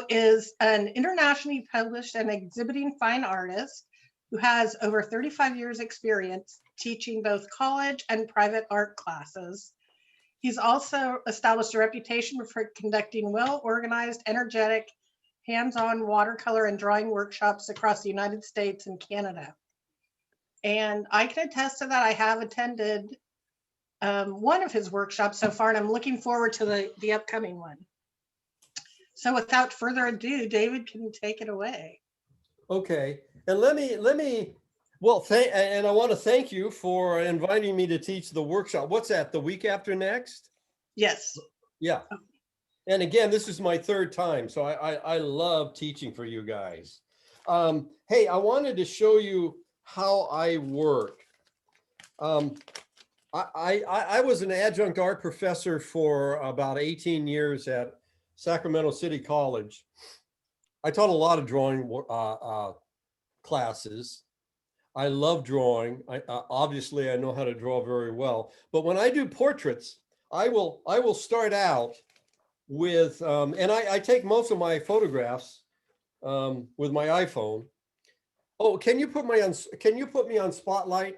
is an internationally published and exhibiting fine artist who has over 35 years experience teaching both college and private art classes. He's also established a reputation for conducting well-organized, energetic, hands-on watercolor and drawing workshops across the United States and Canada. And I can attest to that. I have attended one of his workshops so far, and I'm looking forward to the upcoming one. So without further ado, David can take it away. Okay, and let me well, and I want to thank you for inviting me to teach the workshop. What's that, the week after next? Yes. Yeah. And again, this is my third time, so I love teaching for you guys. Hey, I wanted to show you how I work. I was an adjunct art professor for about 18 years at Sacramento City College. I taught a lot of drawing classes. I love drawing. Obviously, I know how to draw very well. But when I do portraits, I will start out with, and I take most of my photographs with my iPhone. Oh, can you put me on spotlight?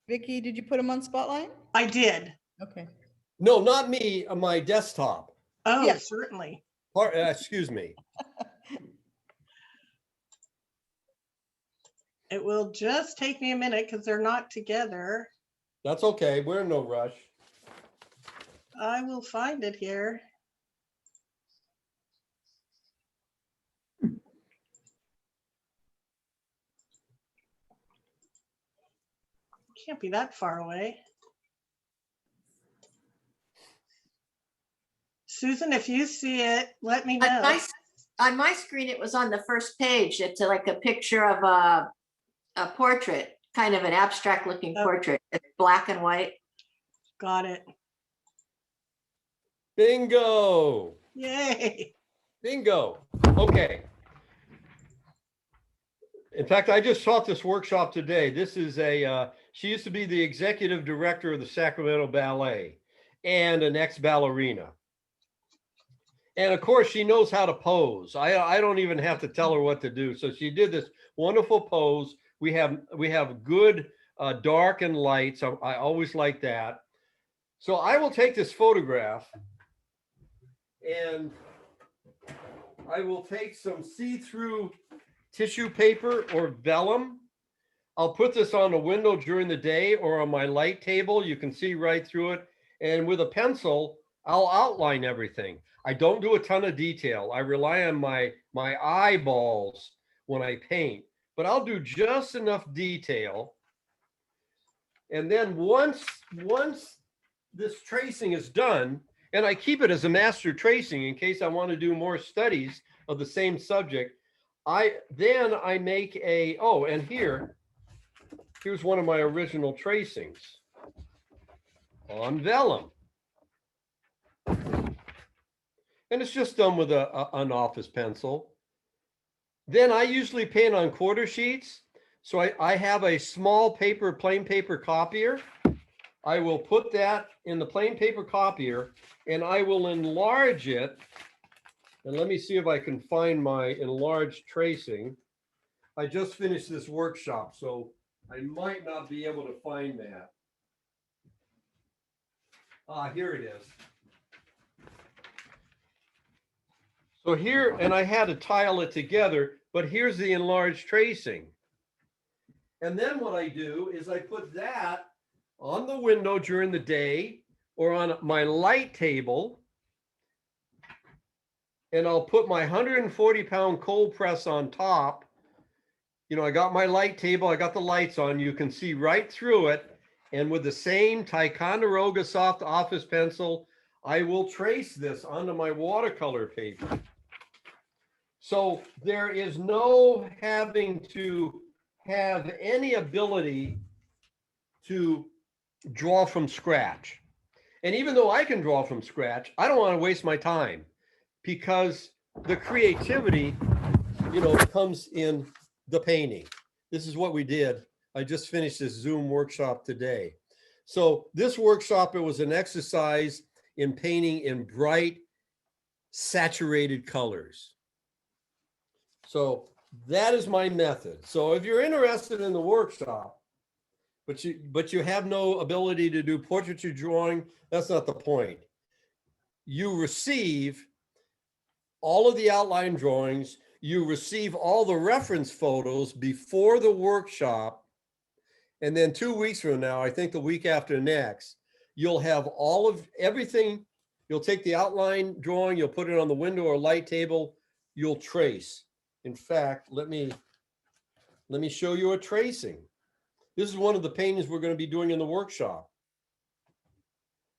Vicki, did you put him on spotlight? I did. Okay. No, not me, my desktop. Oh, Yeah. certainly. Excuse me. It will just take me a minute because they're not together. That's okay. We're in no rush. I will find it here. Can't be that far away. Susan, if you see it, let me know. On my screen, it was on the first page. It's like a picture of a portrait, kind of an abstract looking portrait. It's black and white. Got it. Bingo. Yay. Bingo. Okay. In fact, I just taught this workshop today. This is she used to be the executive director of the Sacramento Ballet and an ex-ballerina. And of course, she knows how to pose. I don't even have to tell her what to do. So she did this wonderful pose. We have good dark and light. So I always like that. So I will take this photograph and I will take some see-through tissue paper or vellum. I'll put this on the window during the day or on my light table. You can see right through it. And with a pencil, I'll outline everything. I don't do a ton of detail. I rely on my eyeballs when I paint, but I'll do just enough detail. And then once this tracing is done, and I keep it as a master tracing in case I want to do more studies of the same subject, then I make and here's one of my original tracings on vellum. And it's just done with an office pencil. Then I usually paint on quarter sheets. So I have a small plain paper copier. I will put that in the plain paper copier and I will enlarge it. And let me see if I can find my enlarged tracing. I just finished this workshop, so I might not be able to find that. Here it is. So here, and I had to tile it together, but here's the enlarged tracing. And then what I do is I put that on the window during the day or on my light table. And I'll put my 140-pound cold press on top. You know, I got my light table, I got the lights on, you can see right through it. And with the same Ticonderoga soft office pencil, I will trace this onto my watercolor paper. So there is no having to have any ability to draw from scratch. And even though I can draw from scratch, I don't want to waste my time because the creativity, you know, comes in the painting. This is what we did. I just finished this Zoom workshop today. So this workshop, it was an exercise in painting in bright, saturated colors. So that is my method. So if you're interested in the workshop, but you have no ability to do portraiture drawing, that's not the point. You receive all of the outline drawings, you receive all the reference photos before the workshop, and then 2 weeks from now, I think the week after next, you'll have all of everything. You'll take the outline drawing, you'll put it on the window or light table, you'll trace. In fact, let me show you a tracing. This is one of the paintings we're going to be doing in the workshop.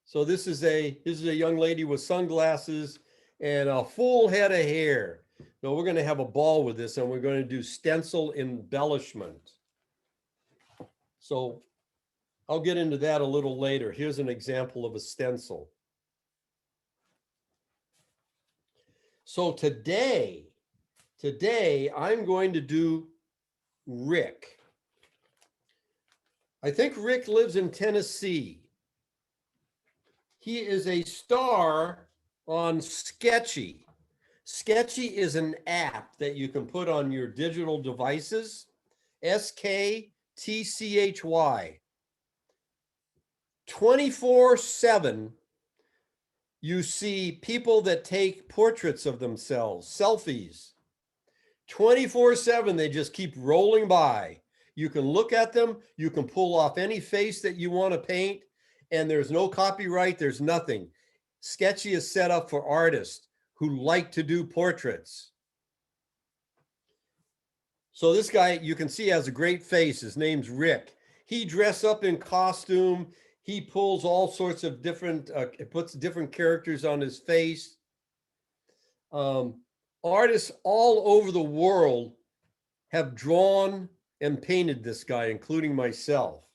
So this is a young lady with sunglasses and a full head of hair. Now we're going to have a ball with this, and we're going to do stencil embellishment. So I'll get into that a little later. Here's an example of a stencil. So today I'm going to do Rick. I think Rick lives in Tennessee. He is a star on Sketchy. Sketchy is an app that you can put on your digital devices. SKTCHY. 24/7, you see people that take portraits of themselves, selfies. 24/7, they just keep rolling by. You can look at them, you can pull off any face that you want to paint, and there's no copyright, there's nothing. Sketchy is set up for artists who like to do portraits. So this guy, you can see, has a great face. His name's Rick. He dressed up in costume. He pulls all sorts of different, puts different characters on his face. Artists all over the world have drawn and painted this guy, including myself.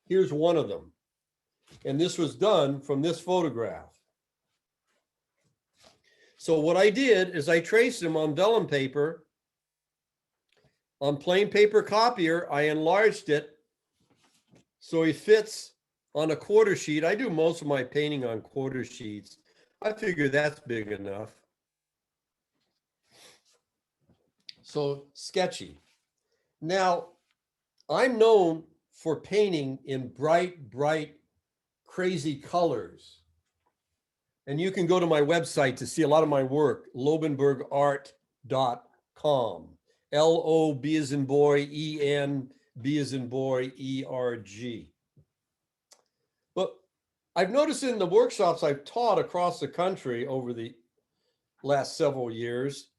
Here's one of them. And this was done from this photograph. So what I did is I traced him on vellum paper. On plain paper copier, I enlarged it so he fits on a quarter sheet. I do most of my painting on quarter sheets. I figure that's big enough. So Sketchy. Now, I'm known for painting in bright, crazy colors. And you can go to my website to see a lot of my work, lobenbergart.com. L-O-B as in boy, E-N, B as in boy, E-R-G. But I've noticed in the workshops I've taught across the country over the last several years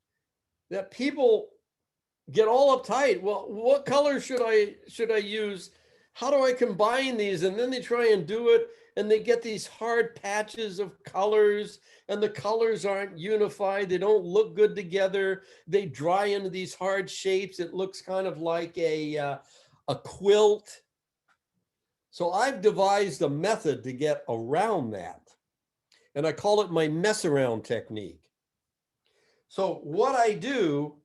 that people get all uptight. Well, what color should I use? How do I combine these? And then they try and do it, and they get these hard patches of colors, and the colors aren't unified. They don't look good together. They dry into these hard shapes. It looks kind of like a quilt. So I've devised a method to get around that, and I call it my mess around technique. So what I do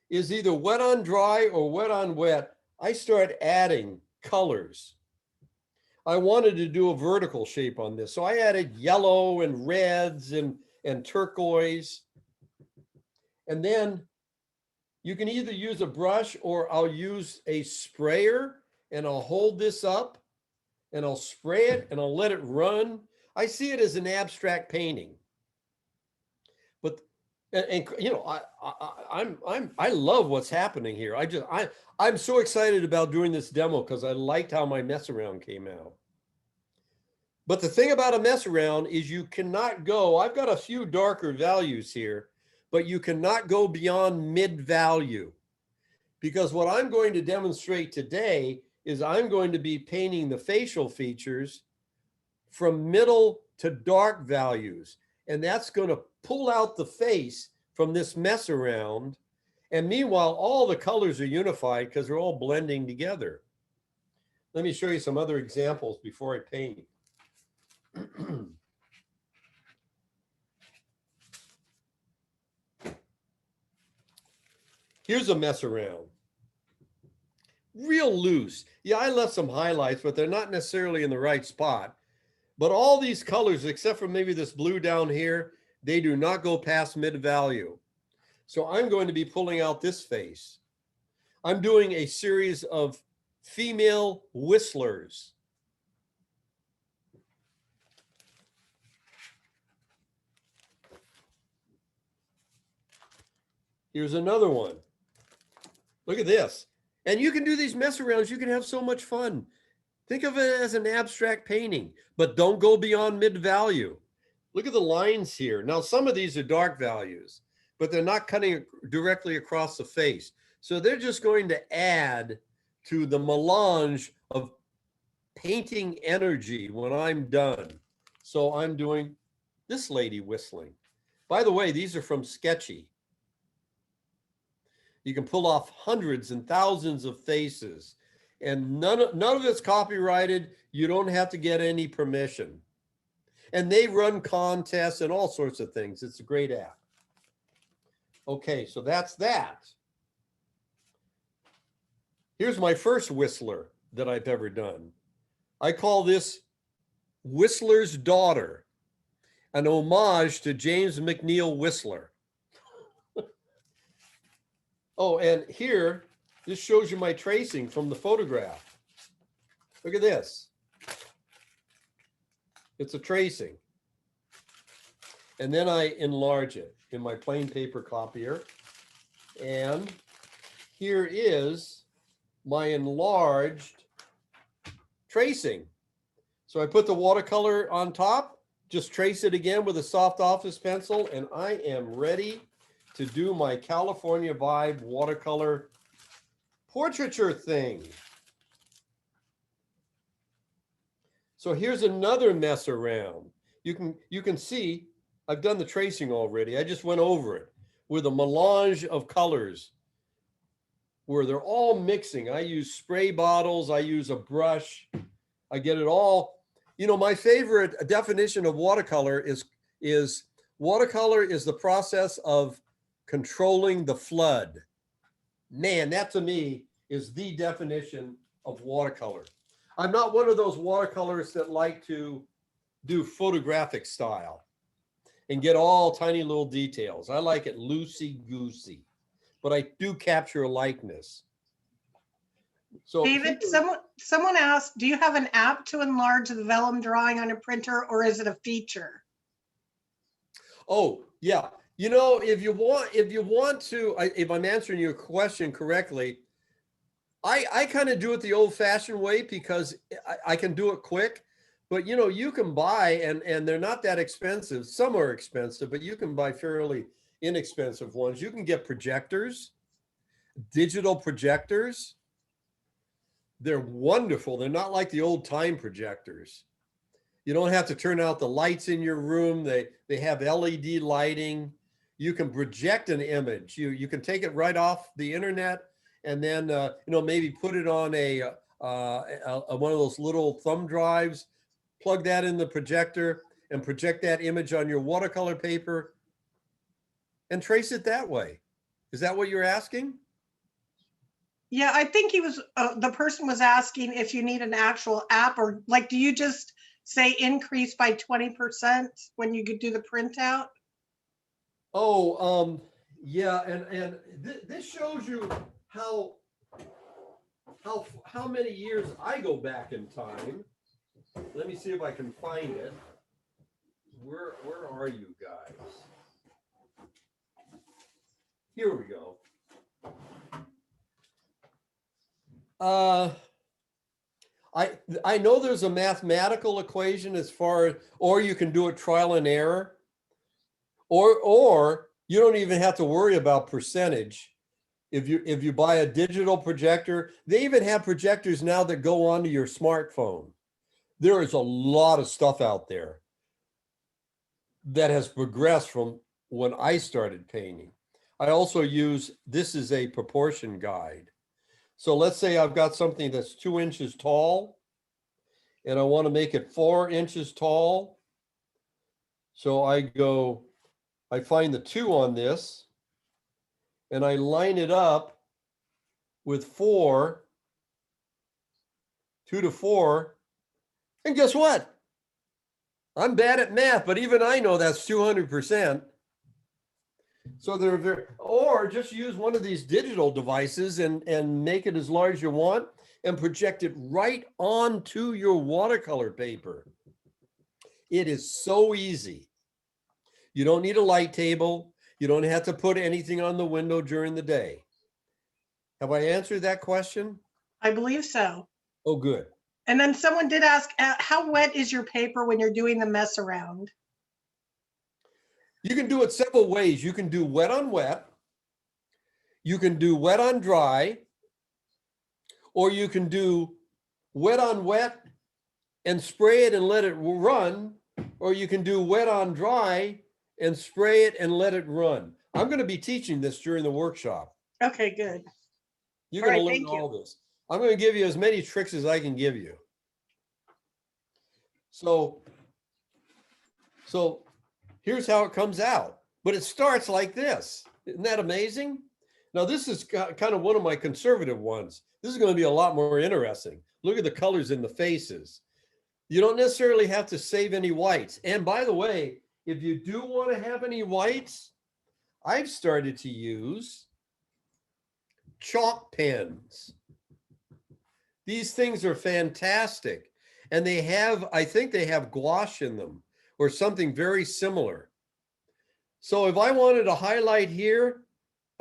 is either wet on dry or wet on wet. I start adding colors. I wanted to do a vertical shape on this, so I added yellow and reds and turquoise. And then you can either use a brush, or I'll use a sprayer, and I'll hold this up and I'll spray it and I'll let it run. I see it as an abstract painting. But and you know, I love what's happening here. I'm so excited about doing this demo because I liked how my mess around came out. But the thing about a mess around is you cannot go, I've got a few darker values here, but you cannot go beyond mid value, because what I'm going to demonstrate today is I'm going to be painting the facial features from middle to dark values. And that's going to pull out the face from this mess around. And meanwhile, all the colors are unified because they're all blending together. Let me show you some other examples before I paint. Here's a mess around. real loose. Yeah, I left some highlights, but they're not necessarily in the right spot. But all these colors, except for maybe this blue down here, they do not go past mid-value. So I'm going to be pulling out this face. I'm doing a series of female whistlers. Here's another one. Look at this. And you can do these mess arounds. You can have so much fun. Think of it as an abstract painting, but don't go beyond mid-value. Look at the lines here. Now, some of these are dark values, but they're not cutting directly across the face. So they're just going to add to the melange of painting energy when I'm done. So I'm doing this lady whistling. By the way, these are from Sketchy. You can pull off hundreds and thousands of faces, and none of it's copyrighted. You don't have to get any permission. And they run contests and all sorts of things. It's a great app. Okay, so that's that. Here's my first whistler that I've ever done. I call this Whistler's Daughter, an homage to James McNeill Whistler. Oh, and here, this shows you my tracing from the photograph. Look at this. It's a tracing. And then I enlarge it in my plain paper copier. And here is my enlarged tracing. So I put the watercolor on top, just trace it again with a soft office pencil, and I am ready to do my California Vibe watercolor portraiture thing. So here's another mess around. You can see I've done the tracing already. I just went over it with a melange of colors where they're all mixing. I use spray bottles, I use a brush, I get it all. You know, my favorite definition of watercolor is watercolor is the process of controlling the flood. Man, that to me is the definition of watercolor. I'm not one of those watercolorists that like to do photographic style and get all tiny little details. I like it loosey-goosey, but I do capture a likeness. So David, someone asked, do you have an app to enlarge the vellum drawing on a printer, or is it a feature? Oh, yeah. You know, if you want to, if I'm answering your question correctly, I kind of do it the old-fashioned way because I can do it quick. But you know, you can buy, and they're not that expensive. Some are expensive, but you can buy fairly inexpensive ones. You can get projectors, digital projectors. They're wonderful. They're not like the old time projectors. You don't have to turn out the lights in your room. They have LED lighting. You can project an image. You can take it right off the internet, and then you know, maybe put it on a one of those little thumb drives, plug that in the projector, and project that image on your watercolor paper and trace it that way. Is that what you're asking? Yeah, I think he was, the person was asking if you need an actual app, or like, do you just say increase by 20% when you could do the printout? Oh, yeah, and this shows you how many years I go back in time. Let me see if I can find it. Where are you guys? Here we go. I know there's a mathematical equation as far, or you can do it trial and error, or you don't even have to worry about percentage. If you buy a digital projector, they even have projectors now that go onto your smartphone. There is a lot of stuff out there that has progressed from when I started painting. I also use, this is a proportion guide. So let's say I've got something that's 2 inches tall and I want to make it 4 inches tall. So I find the 2 on this, and I line it up with 4 2 to 4. And guess what? I'm bad at math, but even I know that's 200%. So they're very, or just use one of these digital devices and make it as large as you want and project it right onto your watercolor paper. It is so easy. You don't need a light table. You don't have to put anything on the window during the day. Have I answered that question? I believe so. Oh, good. And then someone did ask, how wet is your paper when you're doing the mess around? You can do it several ways. You can do wet on wet. You can do wet on dry. Or you can do wet on wet and spray it and let it run. Or you can do wet on dry and spray it and let it run. I'm going to be teaching this during the workshop. Okay, good. You're All going to right, learn thank you. all this. I'm going to give you as many tricks as I can give you. So here's how it comes out. But it starts like this. Isn't that amazing? Now, this is kind of one of my conservative ones. This is going to be a lot more interesting. Look at the colors in the faces. You don't necessarily have to save any whites. And by the way, if you do want to have any whites, I've started to use chalk pens. These things are fantastic. And they have, I think they have gouache in them or something very similar. So if I wanted to highlight here,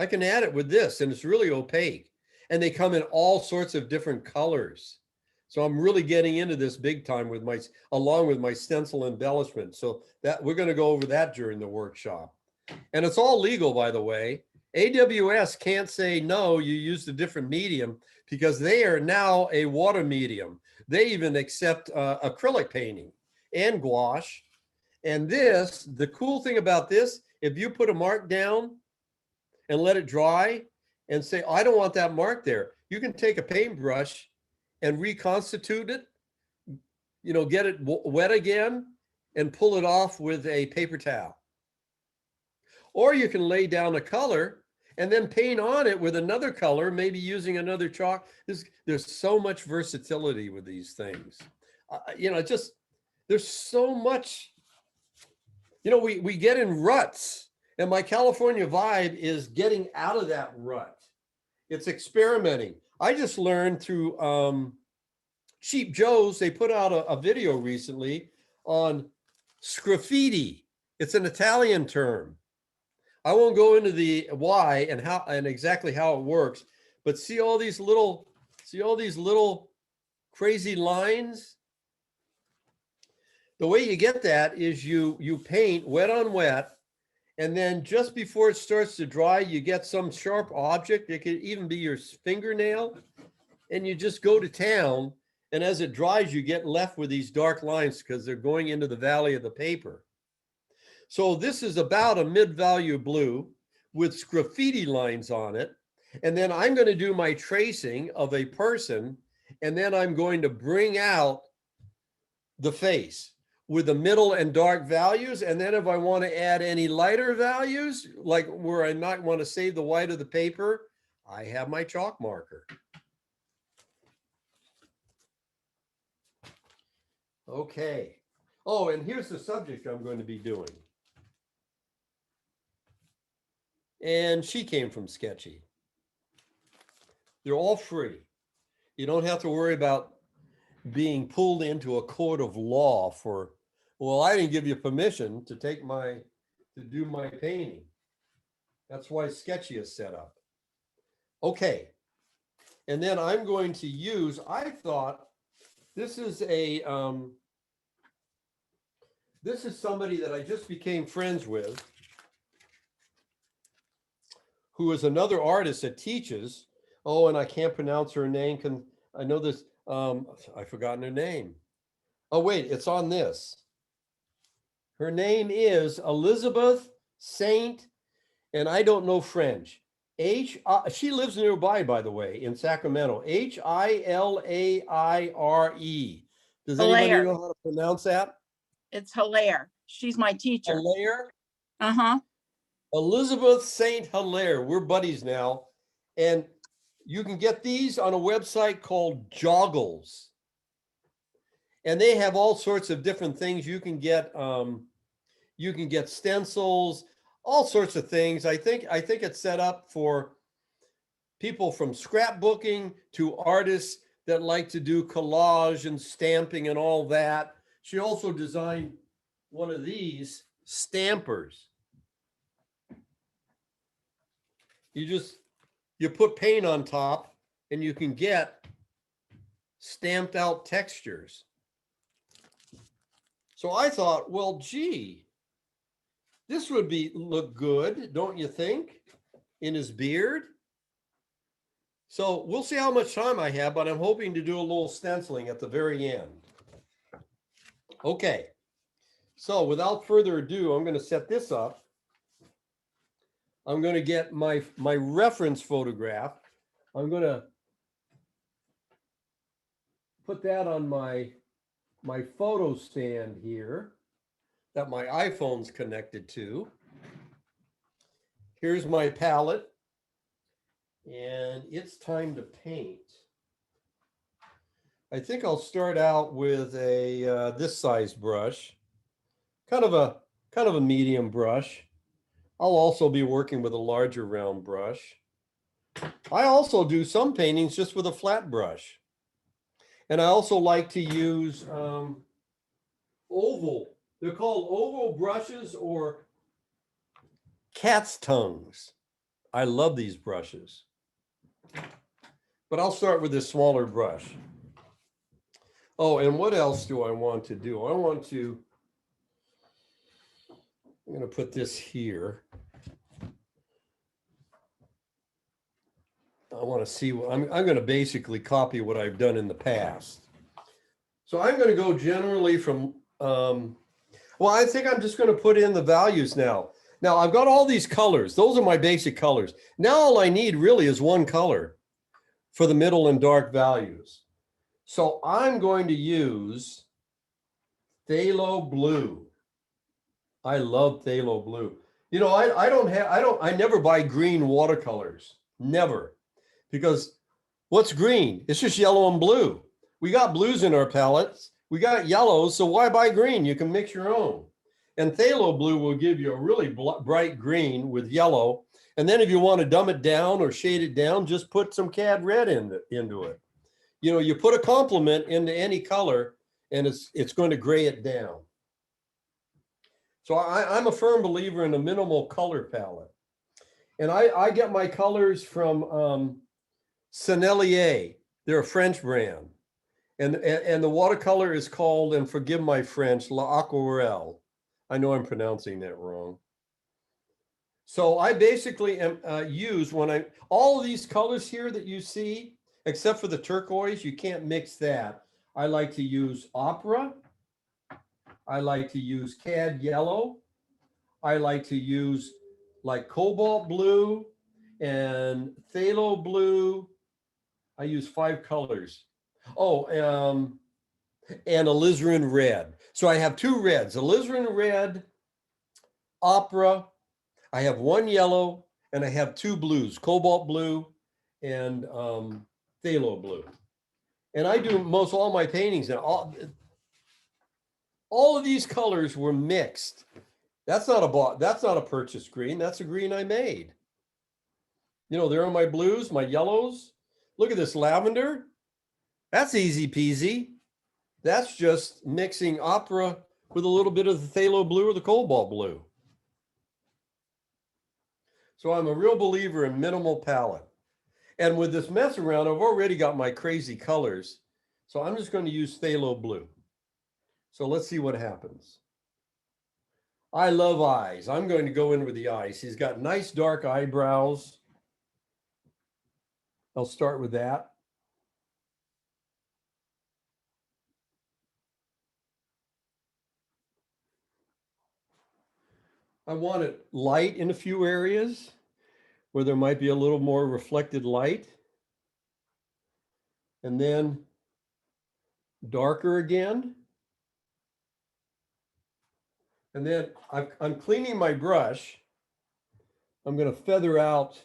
I can add it with this and it's really opaque. And they come in all sorts of different colors. So I'm really getting into this big time with along with my stencil embellishment. So that we're going to go over that during the workshop. And it's all legal, by the way. AWS can't say, no, you used a different medium because they are now a water medium. They even accept acrylic painting and gouache. And this, the cool thing about this, if you put a mark down and let it dry and say, I don't want that mark there, you can take a paintbrush and reconstitute it, you know, get it wet again and pull it off with a paper towel. Or you can lay down a color and then paint on it with another color, maybe using another chalk. There's so much versatility with these things. You know, there's so much, you know, we get in ruts, and my California Vibe is getting out of that rut. It's experimenting. I just learned through Cheap Joe's, they put out a video recently on graffiti. It's an Italian term. I won't go into the why and how and exactly how it works, but see all these little crazy lines? The way you get that is you paint wet on wet, and then just before it starts to dry, you get some sharp object. It could even be your fingernail, and you just go to town. And as it dries, you get left with these dark lines because they're going into the valley of the paper. So this is about a mid-value blue with graffiti lines on it. And then I'm going to do my tracing of a person, and then I'm going to bring out the face with the middle and dark values. And then if I want to add any lighter values, like where I might want to save the white of the paper, I have my chalk marker. Okay. Oh, and here's the subject I'm going to be doing. And she came from Sketchy. They're all free. You don't have to worry about being pulled into a court of law for, well, I didn't give you permission to do my painting. That's why Sketchy is set up. Okay. And then I'm going to use, I thought this is somebody that I just became friends with, who is another artist that teaches. Oh, and I can't pronounce her name. I know this, I've forgotten her name. Oh, wait, it's on this. Her name is Elizabeth Saint, and I don't know French. She lives nearby, by the way, in Sacramento. Hilaire. Does anybody Hilaire. know how to pronounce that? It's Hilaire. She's my teacher. Hilaire? Uh-huh. Elizabeth Saint Hilaire. We're buddies now. And you can get these on a website called Joggles. And they have all sorts of different things. You can get stencils, all sorts of things. I think it's set up for people from scrapbooking to artists that like to do collage and stamping and all that. She also designed one of these stampers. You put paint on top and you can get stamped out textures. So I thought, well, gee, this would look good, don't you think, in his beard? So we'll see how much time I have, but I'm hoping to do a little stenciling at the very end. Okay, so without further ado, I'm going to set this up. I'm going to get my reference photograph. I'm going to put that on my photo stand here that my iPhone's connected to. Here's my palette, and it's time to paint. I think I'll start out with a this size brush, kind of a medium brush. I'll also be working with a larger round brush. I also do some paintings just with a flat brush. And I also like to use oval. They're called oval brushes or cat's tongues. I love these brushes. But I'll start with this smaller brush. Oh, and what else do I want to do? I'm going to put this here. I want to see what I'm going to basically copy what I've done in the past. So I'm going to go generally from, well, I think I'm just going to put in the values now. Now I've got all these colors. Those are my basic colors. Now all I need really is one color for the middle and dark values. So I'm going to use Phthalo Blue. I love Phthalo Blue. You know, I never buy green watercolors. Never. Because what's green? It's just yellow and blue. We got blues in our palettes. We got yellows, so why buy green? You can mix your own. And Phthalo Blue will give you a really bright green with yellow. And then if you want to dumb it down or shade it down, just put some cad red into it. You know, you put a complement into any color and it's going to gray it down. So I'm a firm believer in a minimal color palette. And I get my colors from Sennelier. They're a French brand. And the watercolor is called, and forgive my French, L'Aquarelle. I know I'm pronouncing that wrong. So I basically use all of these colors here that you see, except for the turquoise, you can't mix that. I like to use Opera. I like to use Cad Yellow. I like to use like Cobalt Blue and Phthalo Blue. I use 5 colors. Oh, and alizarin red. So I have 2 reds, alizarin red, Opera. I have 1 yellow, and I have 2 blues, Cobalt Blue and Phthalo Blue. And I do most all my paintings, and all of these colors were mixed. That's not a purchased green. That's a green I made. You know, there are my blues, my yellows. Look at this lavender. That's easy peasy. That's just mixing Opera with a little bit of the Phthalo Blue or the Cobalt Blue. So I'm a real believer in minimal palette. And with this mess around, I've already got my crazy colors. So I'm just going to use Phthalo Blue. So let's see what happens. I love eyes. I'm going to go in with the eyes. He's got nice dark eyebrows. I'll start with that. I want it light in a few areas where there might be a little more reflected light. And then darker again. And then I'm cleaning my brush. I'm going to feather out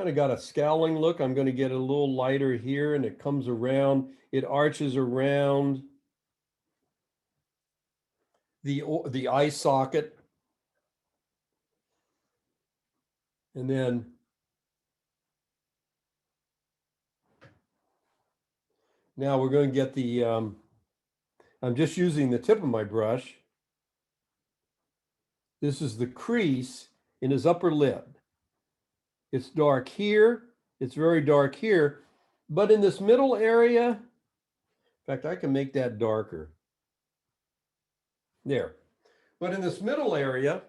kind of got a scowling look. I'm going to get a little lighter here, and it comes around, it arches around the eye socket. And then now we're going to get the, I'm just using the tip of my brush. This is the crease in his upper lid. It's dark here. It's very dark here. But in this middle area, in fact, I can make that darker. There. But in this middle area,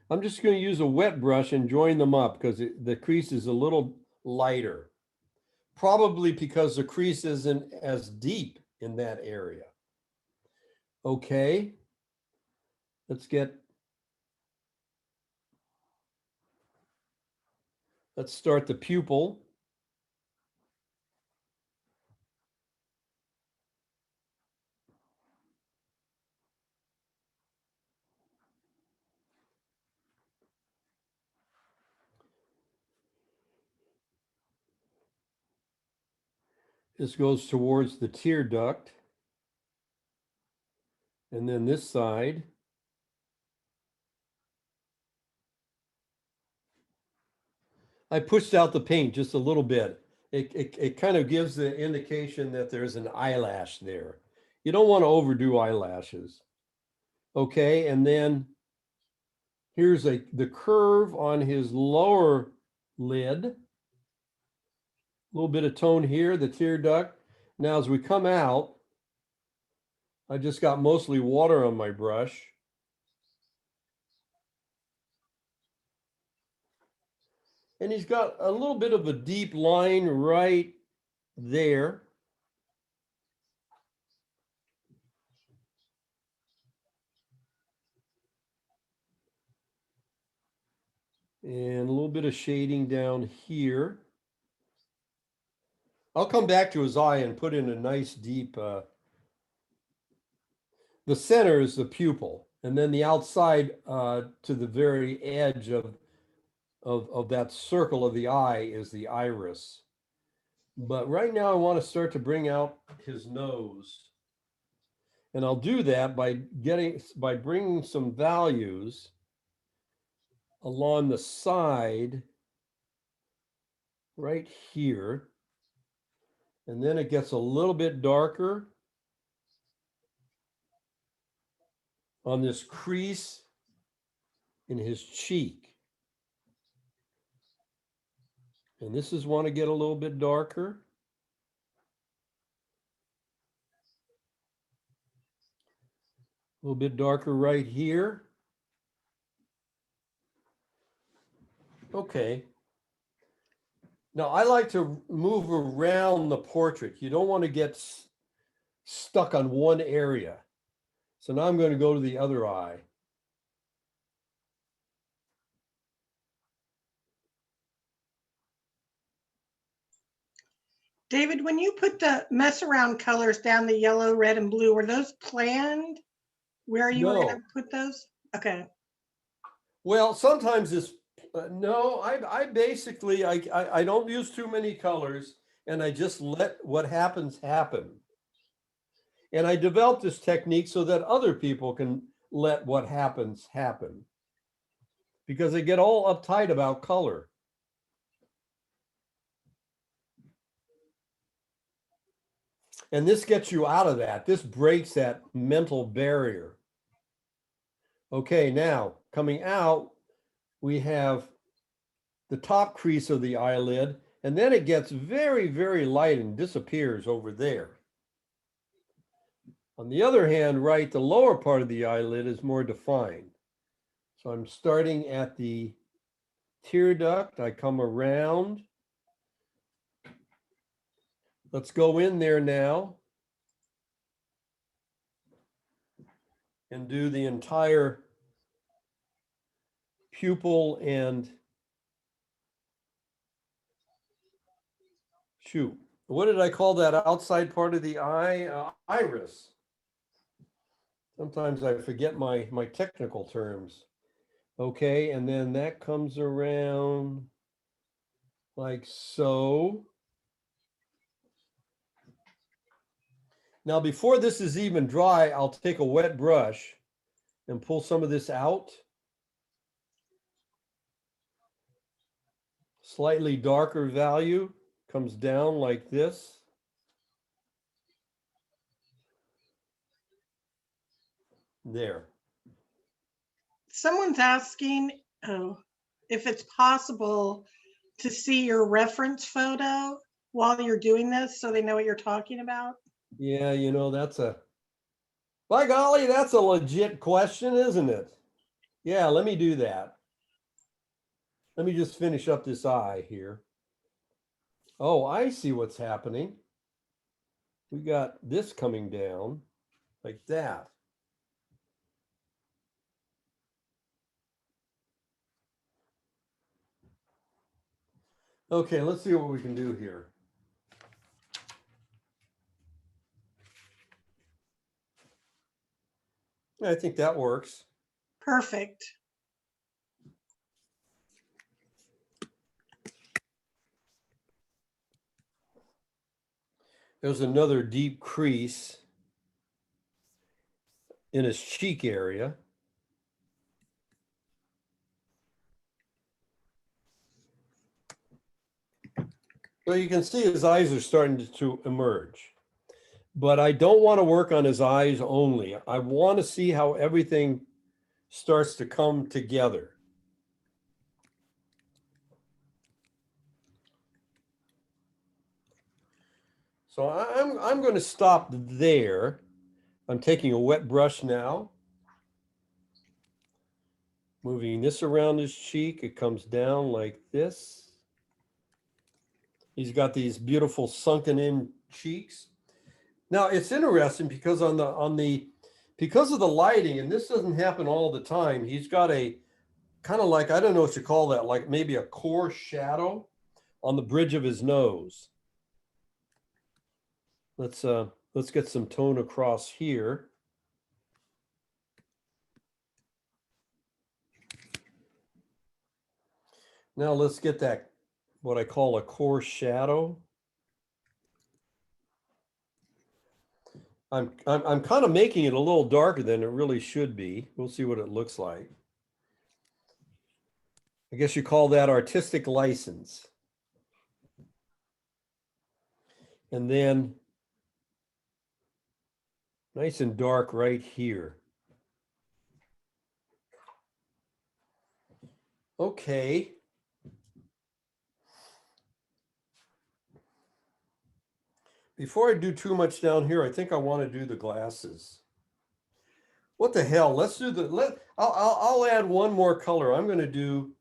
I'm just going to use a wet brush and join them up because the crease is a little lighter. Probably because the crease isn't as deep in that area. Okay. Let's start the pupil. This goes towards the tear duct. And then this side. I pushed out the paint just a little bit. It kind of gives the indication that there's an eyelash there. You don't want to overdo eyelashes. Okay, and then here's the curve on his lower lid. A little bit of tone here, the tear duct. Now as we come out, I just got mostly water on my brush. And he's got a little bit of a deep line right there. And a little bit of shading down here. I'll come back to his eye and put in a nice deep, the center is the pupil, and then the outside to the very edge of that circle of the eye is the iris. But right now I want to start to bring out his nose. And I'll do that by bringing some values along the side right here. And then it gets a little bit darker on this crease in his cheek. And this is want to get a little bit darker. A little bit darker right here. Okay. Now I like to move around the portrait. You don't want to get stuck on one area. So now I'm going to go to the other eye. David, when you put the mess around colors down, the yellow, red, and blue, were those planned? Where you were going No. to put those? Okay. Well, sometimes it's, no, I basically, I don't use too many colors and I just let what happens happen. And I developed this technique so that other people can let what happens happen because they get all uptight about color. And this gets you out of that. This breaks that mental barrier. Okay, now coming out, we have the top crease of the eyelid, and then it gets very, very light and disappears over there. On the other hand, right, the lower part of the eyelid is more defined. So I'm starting at the tear duct. I come around. Let's go in there now and do the entire pupil and shoot. What did I call that outside part of the eye? Iris. Sometimes I forget my technical terms. Okay, and then that comes around like so. Now, before this is even dry, I'll take a wet brush and pull some of this out. Slightly darker value comes down like this. There. Someone's asking, if it's possible to see your reference photo while you're doing this so they know what you're talking about. Yeah, you know, by golly, that's a legit question, isn't it? Yeah, let me do that. Let me just finish up this eye here. Oh, I see what's happening. We got this coming down like that. Okay, let's see what we can do here. I think that works. Perfect. There's another deep crease in his cheek area. So you can see his eyes are starting to emerge. But I don't want to work on his eyes only. I want to see how everything starts to come together. So I'm going to stop there. I'm taking a wet brush now. Moving this around his cheek, it comes down like this. He's got these beautiful sunken in cheeks. Now it's interesting because because of the lighting, and this doesn't happen all the time, he's got a kind of like, I don't know what you call that, like maybe a coarse shadow on the bridge of his nose. Let's get some tone across here. Now let's get that, what I call a coarse shadow. I'm kind of making it a little darker than it really should be. We'll see what it looks like. I guess you call that artistic license. And then nice and dark right here. Okay. Before I do too much down here, I think I want to do the glasses. What the hell? Let's do I'll add one more color. I'm going to do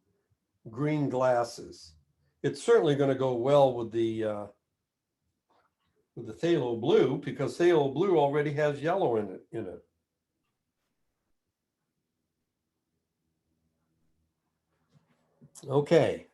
green glasses. It's certainly going to go well with the phthalo blue, because phthalo blue already has yellow in it. Okay.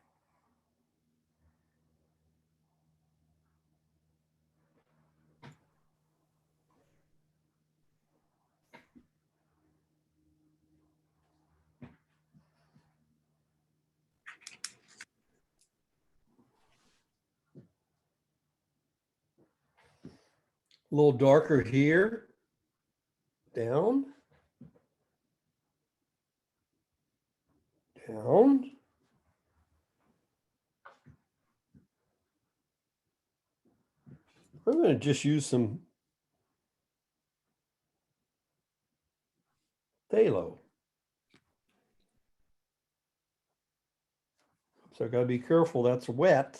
A little darker here. Down. Down. I'm going to just use some phthalo. So I got to be careful, that's wet.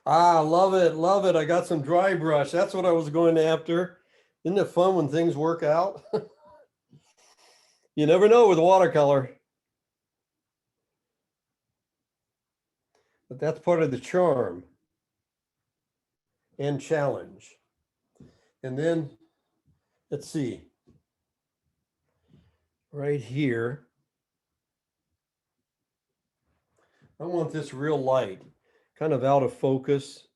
Ah, love it, love it. I got some dry brush. That's what I was going after. Isn't it fun when things work out? You never know with watercolor. But that's part of the charm and challenge. And then, let's see. right here. I want this real light, kind of out of focus.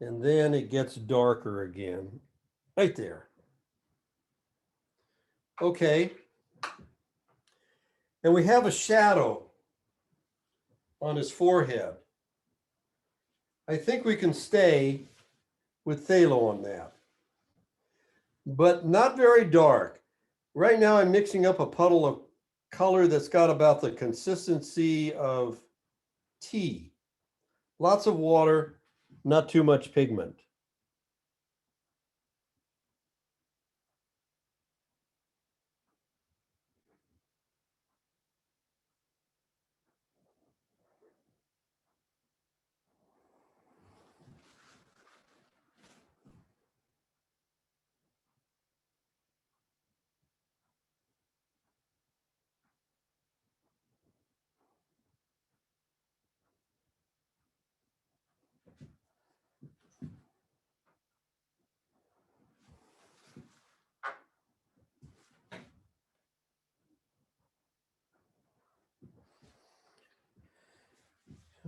And then it gets darker again, right there. Okay. And we have a shadow on his forehead. I think we can stay with phthalo on that, but not very dark. Right now I'm mixing up a puddle of color that's got about the consistency of tea. Lots of water, not too much pigment.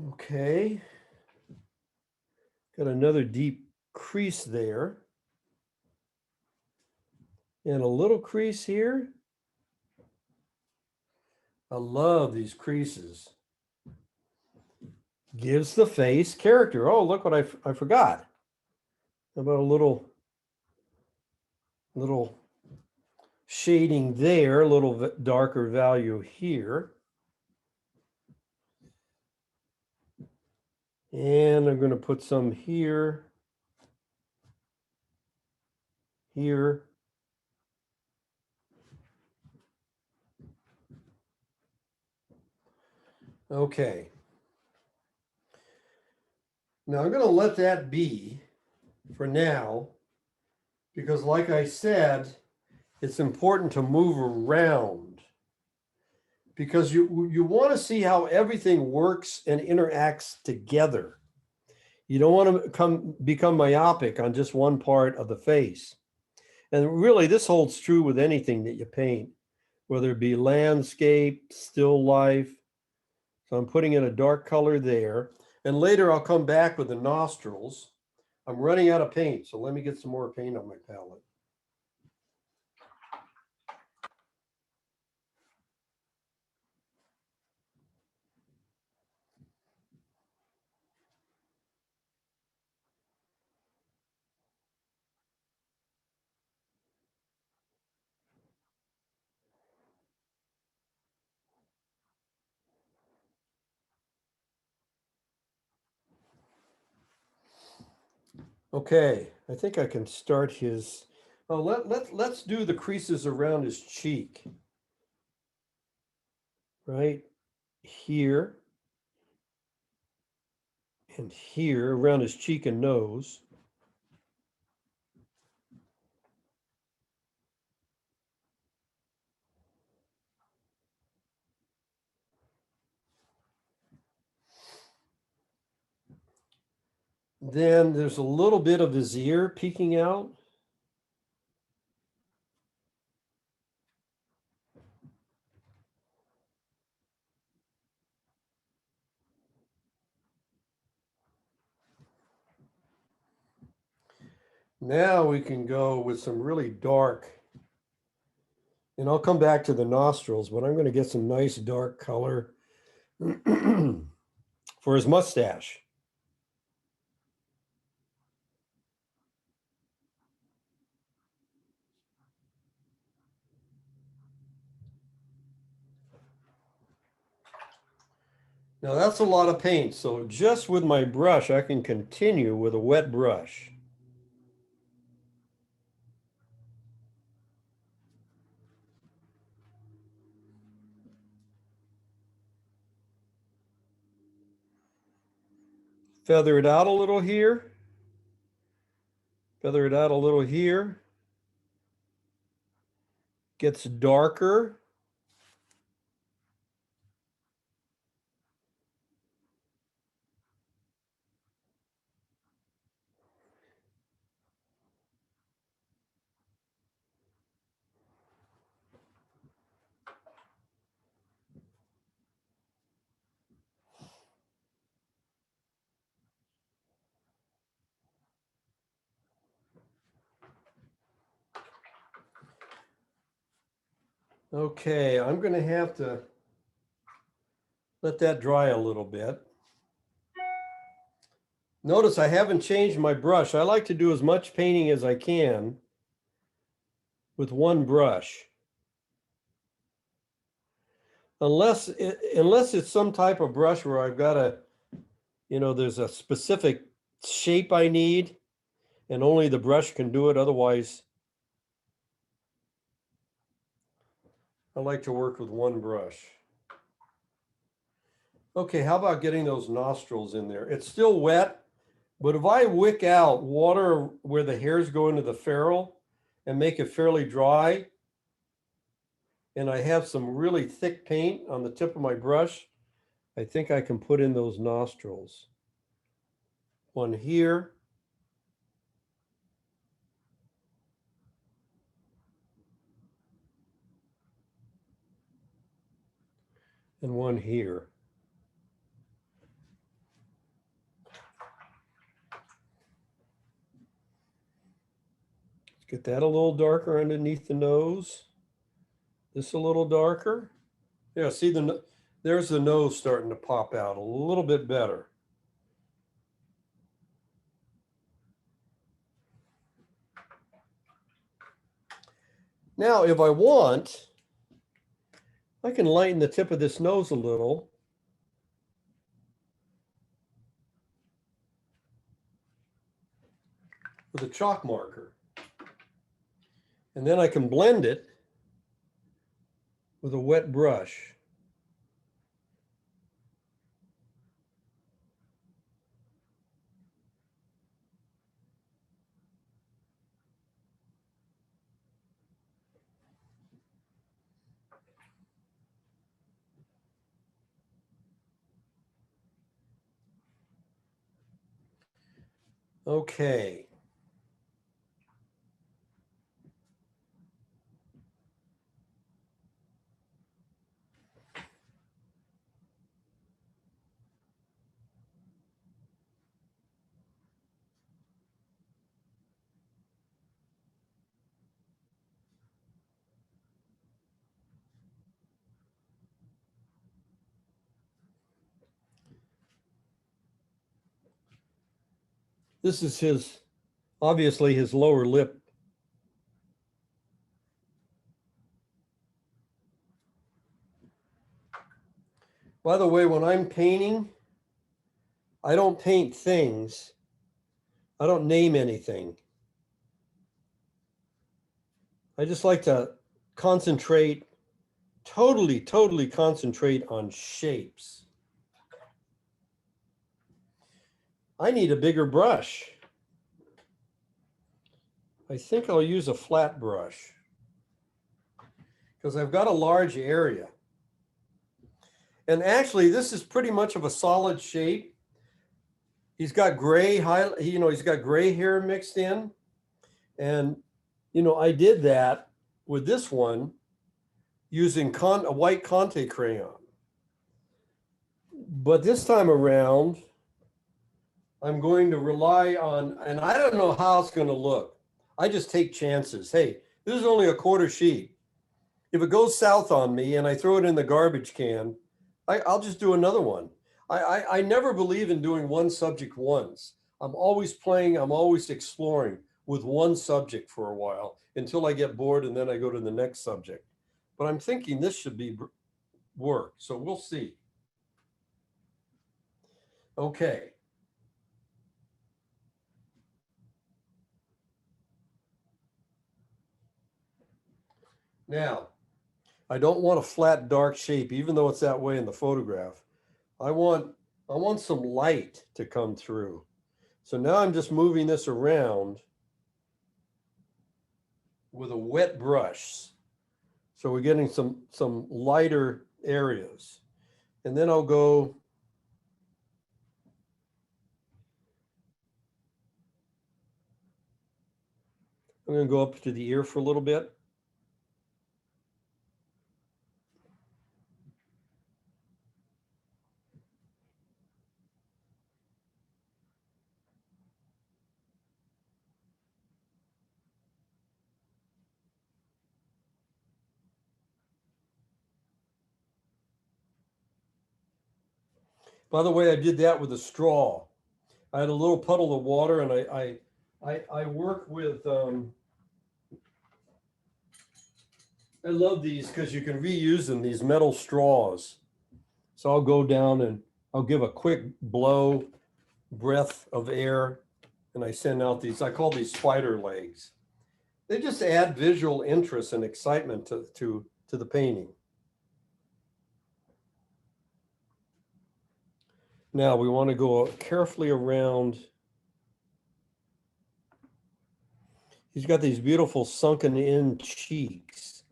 Okay. Got another deep crease there. And a little crease here. I love these creases. Gives the face character. Oh, look what I forgot. How about a little shading there, a little darker value here. And I'm going to put some here, here. Okay. Now I'm going to let that be for now, because like I said, it's important to move around, because you want to see how everything works and interacts together. You don't want to become myopic on just one part of the face. And really, this holds true with anything that you paint, whether it be landscape, still life. So I'm putting in a dark color there. And later I'll come back with the nostrils. I'm running out of paint, so let me get some more paint on my palette. Okay, I think I can start his, oh, let's do the creases around his cheek. Right here and here around his cheek and nose. Then there's a little bit of his ear peeking out. Now we can go with some really dark, and I'll come back to the nostrils, but I'm going to get some nice dark color for his mustache. Now that's a lot of paint, so just with my brush, I can continue with a wet brush. Feather it out a little here. Feather it out a little here. Gets darker. Okay, I'm going to have to let that dry a little bit. Notice I haven't changed my brush. I like to do as much painting as I can with one brush. Unless it's some type of brush where I've got a, there's a specific shape I need and only the brush can do it. Otherwise, I like to work with one brush. Okay, how about getting those nostrils in there? It's still wet, but if I wick out water where the hairs go into the ferrule and make it fairly dry, and I have some really thick paint on the tip of my brush, I think I can put in those nostrils. One here. And one here. Let's get that a little darker underneath the nose. This a little darker. Yeah, see there's the nose starting to pop out a little bit better. Now, if I want, I can lighten the tip of this nose a little. With a chalk marker. And then I can blend it with a wet brush. Okay. This is obviously his lower lip. By the way, when I'm painting, I don't paint things. I don't name anything. I just like to concentrate, totally concentrate on shapes. I need a bigger brush. I think I'll use a flat brush because I've got a large area. And actually, this is pretty much of a solid shape. He's got gray he's got gray hair mixed in. And, I did that with this one using a white Conte crayon. But this time around, I'm going to rely on, and I don't know how it's going to look. I just take chances. Hey, this is only a quarter sheet. If it goes south on me and I throw it in the garbage can, I'll just do another one. I never believe in doing one subject once. I'm always playing, I'm always exploring with one subject for a while until I get bored and then I go to the next subject. But I'm thinking this should be work, so we'll see. Okay. Now, I don't want a flat dark shape, even though it's that way in the photograph. I want some light to come through. So now I'm just moving this around with a wet brush. So we're getting some lighter areas. And then I'll go I'm going to go up to the ear for a little bit. By the way, I did that with a straw. I had a little puddle of water, and I work with, I love these because you can reuse them, these metal straws. So I'll go down and I'll give a quick blow, breath of air, and I send out these, I call these spider legs. They just add visual interest and excitement to the painting. Now we want to go carefully around. He's got these beautiful sunken in cheeks.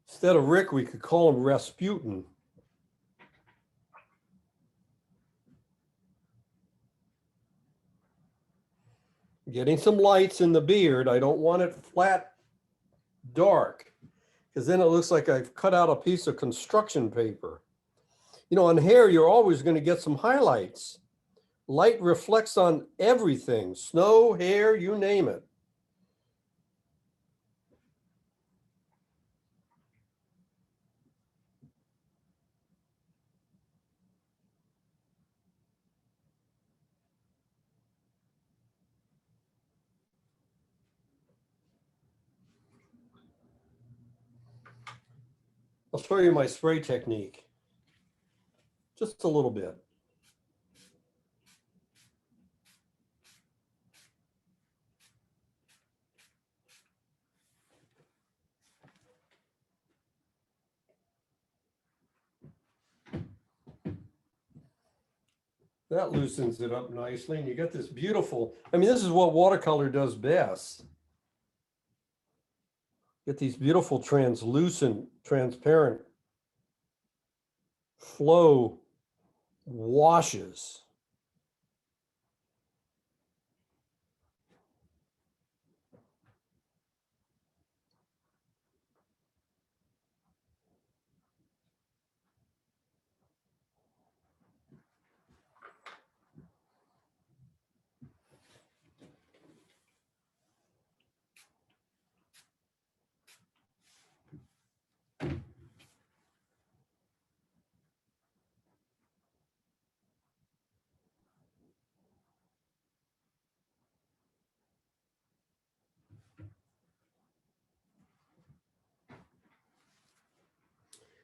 Instead of Rick, we could call him Rasputin. Getting some lights in the beard. I don't want it flat dark, because then it looks like I've cut out a piece of construction paper. You know, on hair, you're always going to get some highlights. Light reflects on everything, snow, hair, you name it. I'll show you my spray technique. Just a little bit. That loosens it up nicely, and you get this beautiful, I mean, this is what watercolor does best. Get these beautiful translucent, transparent flow washes.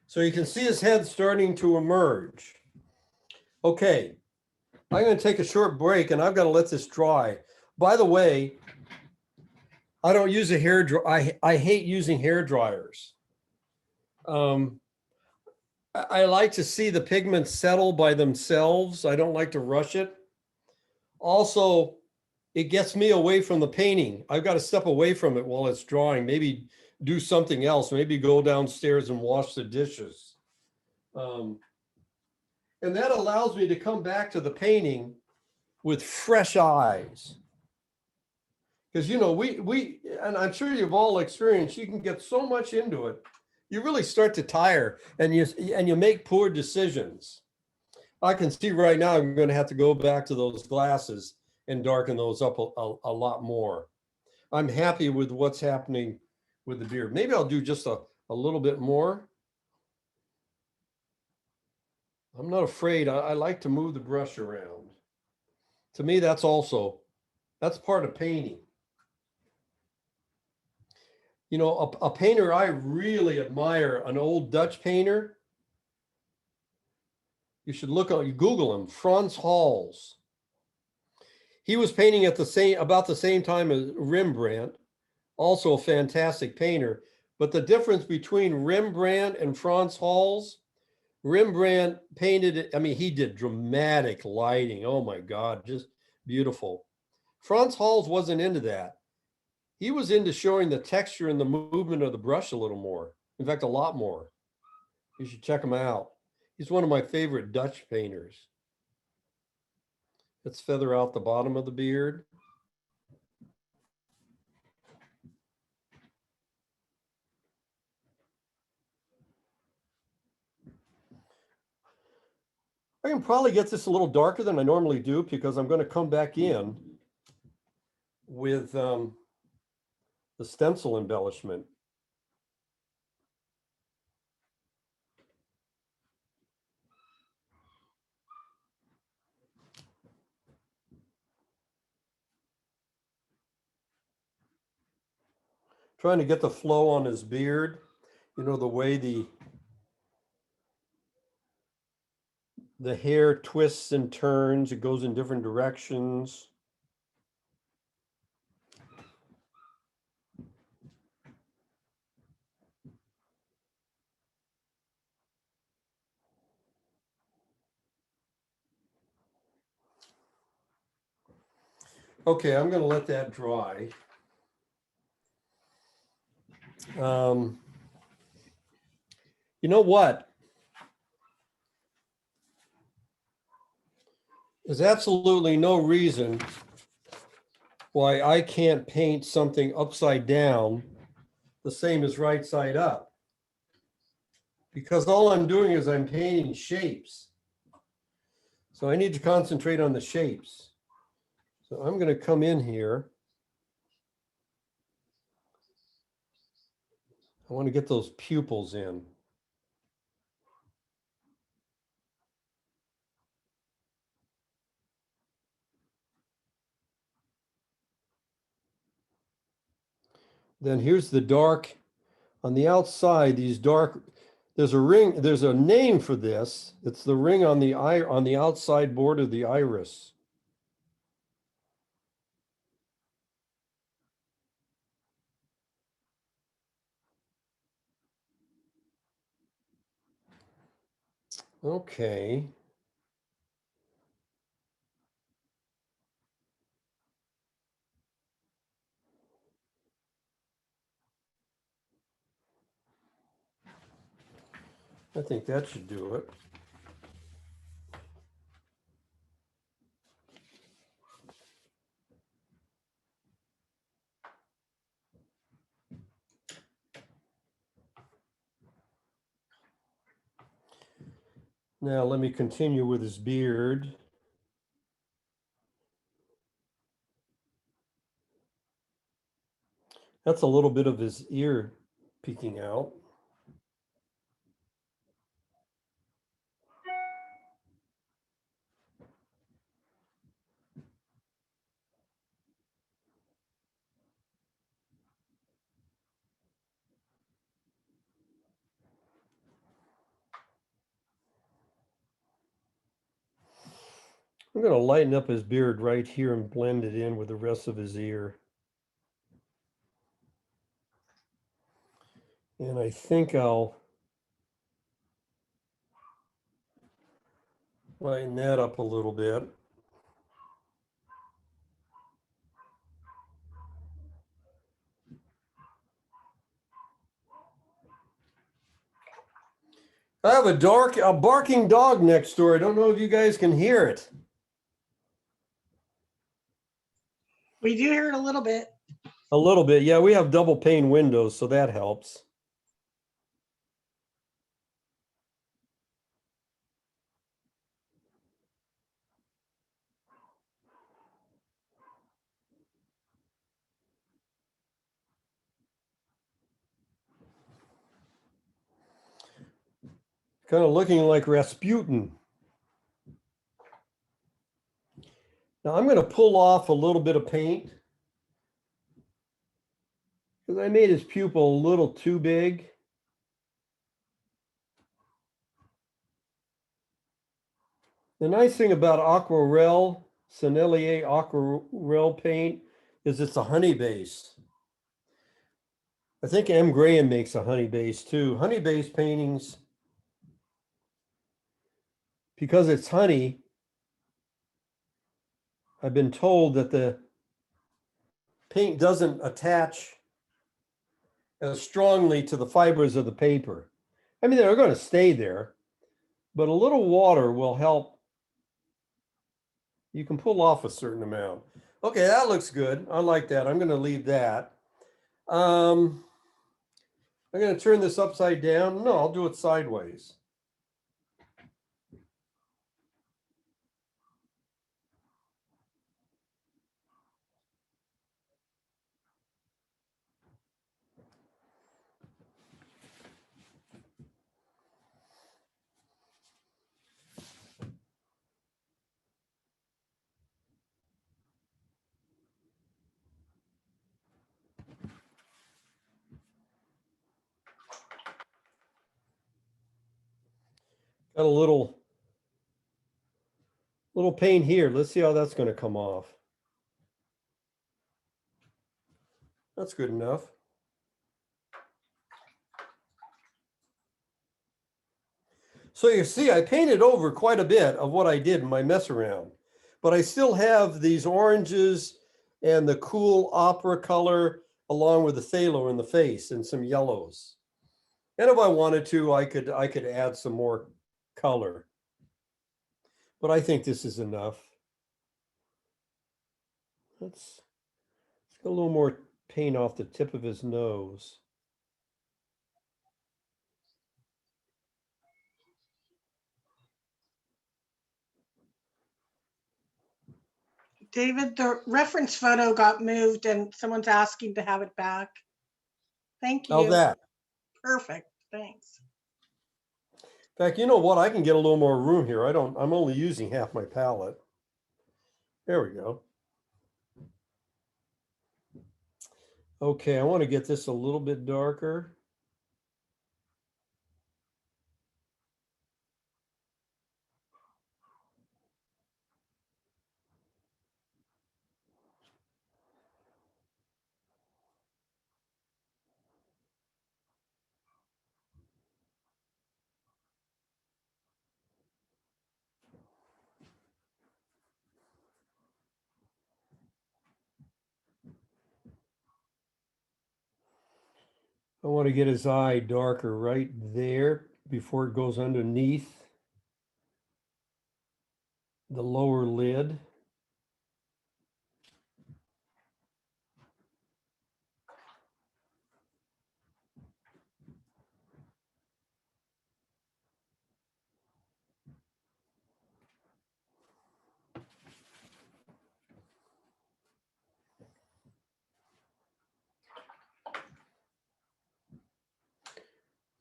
So you can see his head starting to emerge. Okay, I'm going to take a short break, and I've got to let this dry. By the way, I don't use a hair dryer. I hate using hair dryers. I like to see the pigments settle by themselves. I don't like to rush it. Also, it gets me away from the painting. I've got to step away from it while it's drying. Maybe do something else. Maybe go downstairs and wash the dishes. And that allows me to come back to the painting with fresh eyes. Because, you know, and I'm sure you've all experienced, you can get so much into it, you really start to tire, and you make poor decisions. I can see right now I'm going to have to go back to those glasses and darken those up a lot more. I'm happy with what's happening with the beard. Maybe I'll do just a little bit more. I'm not afraid. I like to move the brush around. To me, that's part of painting. You know, a painter I really admire, an old Dutch painter. You should you Google him, Frans Hals. He was painting at about the same time as Rembrandt, also a fantastic painter. But the difference between Rembrandt and Frans Hals, Rembrandt painted it, I mean, he did dramatic lighting. Oh my God, just beautiful. Frans Hals wasn't into that. He was into showing the texture and the movement of the brush a little more. In fact, a lot more. You should check him out. He's one of my favorite Dutch painters. Let's feather out the bottom of the beard. I can probably get this a little darker than I normally do, because I'm going to come back in with the stencil embellishment. Trying to get the flow on his beard, you know, the way the hair twists and turns, it goes in different directions. Okay, I'm going to let that dry. You know what? There's absolutely no reason why I can't paint something upside down the same as right side up. Because all I'm doing is I'm painting shapes. So I need to concentrate on the shapes. So I'm going to come in here. I want to get those pupils in. Then here's the dark on the outside, these dark, there's a ring, there's a name for this. It's the ring on the eye, on the outside border of the iris. Okay. I think that should do it. Now let me continue with his beard. That's a little bit of his ear peeking out. I'm going to lighten up his beard right here and blend it in with the rest of his ear. And I think I'll lighten that up a little bit. I have a barking dog next door. I don't know if you guys can hear it. We do hear it a little bit. A little bit. Yeah, we have double pane windows, so that helps. Kind of looking like Rasputin. Now I'm going to pull off a little bit of paint because I made his pupil a little too big. The nice thing about aquarelle, Sennelier aquarelle paint is it's a honey base. I think M. Graham makes a honey base too. Honey base paintings, because it's honey, I've been told that the paint doesn't attach as strongly to the fibers of the paper. I mean, they're going to stay there, but a little water will help. You can pull off a certain amount. Okay, that looks good. I like that. I'm going to leave that. I'm going to turn this upside down. No, I'll do it sideways. Got a little paint here. Let's see how that's going to come off. That's good enough. So you see, I painted over quite a bit of what I did in my mess around, but I still have these oranges and the cool opera color along with the phthalo in the face and some yellows. And if I wanted to, I could add some more color. But I think this is enough. Let's get a little more paint off the tip of his nose. David, the reference photo got moved and someone's asking to have it back. Thank How's you. that? Perfect. Thanks. In fact, you know what? I can get a little more room here. I'm only using half my palette. There we go. Okay, I want to get this a little bit darker. I want to get his eye darker right there before it goes underneath the lower lid.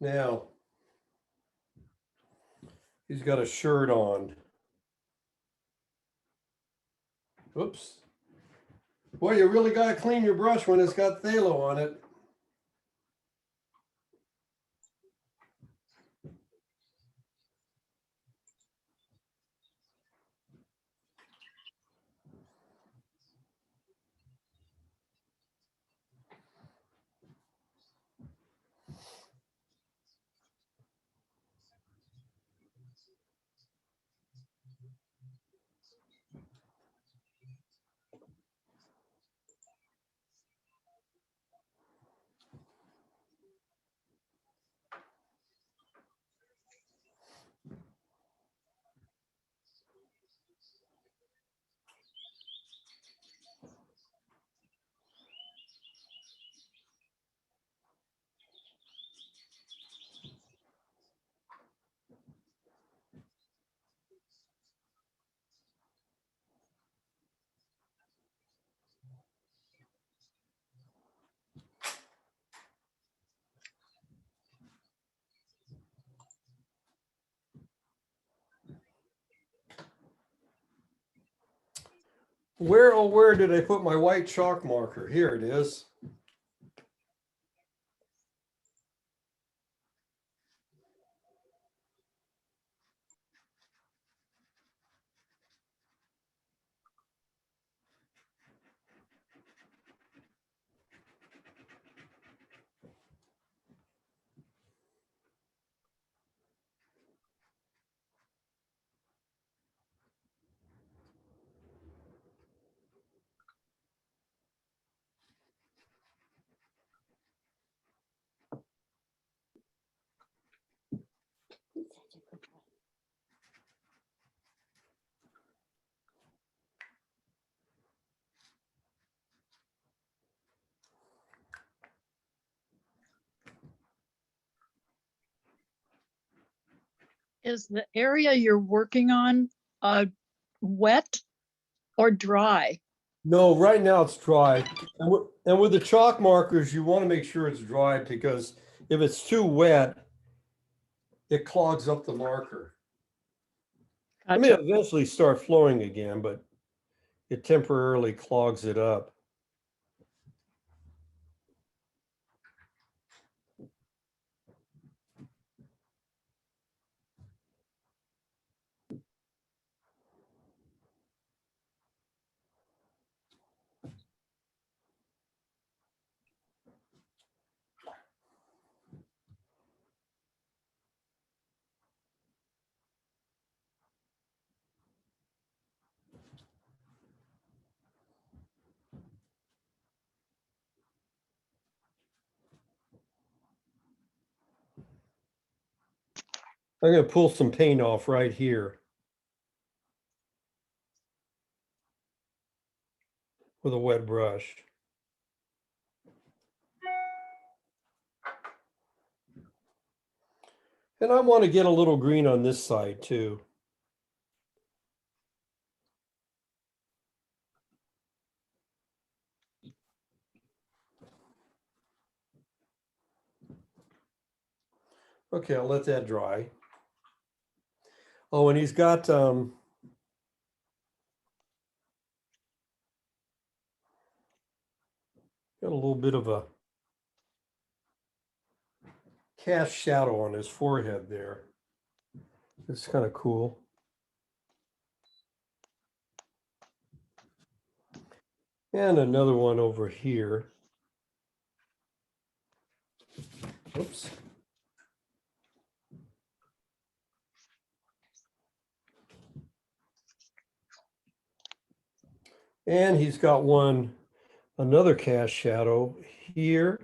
Now, he's got a shirt on. Oops. Boy, you really got to clean your brush when it's got phthalo on it. Where did I put my white chalk marker? Here it is. Is the area you're working on wet or dry? No, right now it's dry. And with the chalk markers, you want to make sure it's dry because if it's too wet, it clogs up the marker. It may Gotcha. eventually start flowing again, but it temporarily clogs it up. I'm going to pull some paint off right here with a wet brush. And I want to get a little green on this side too. Okay, I'll let that dry. Oh, and he's got got a little bit of a cast shadow on his forehead there. It's kind of cool. And another one over here. Oops. And he's got one, another cast shadow here.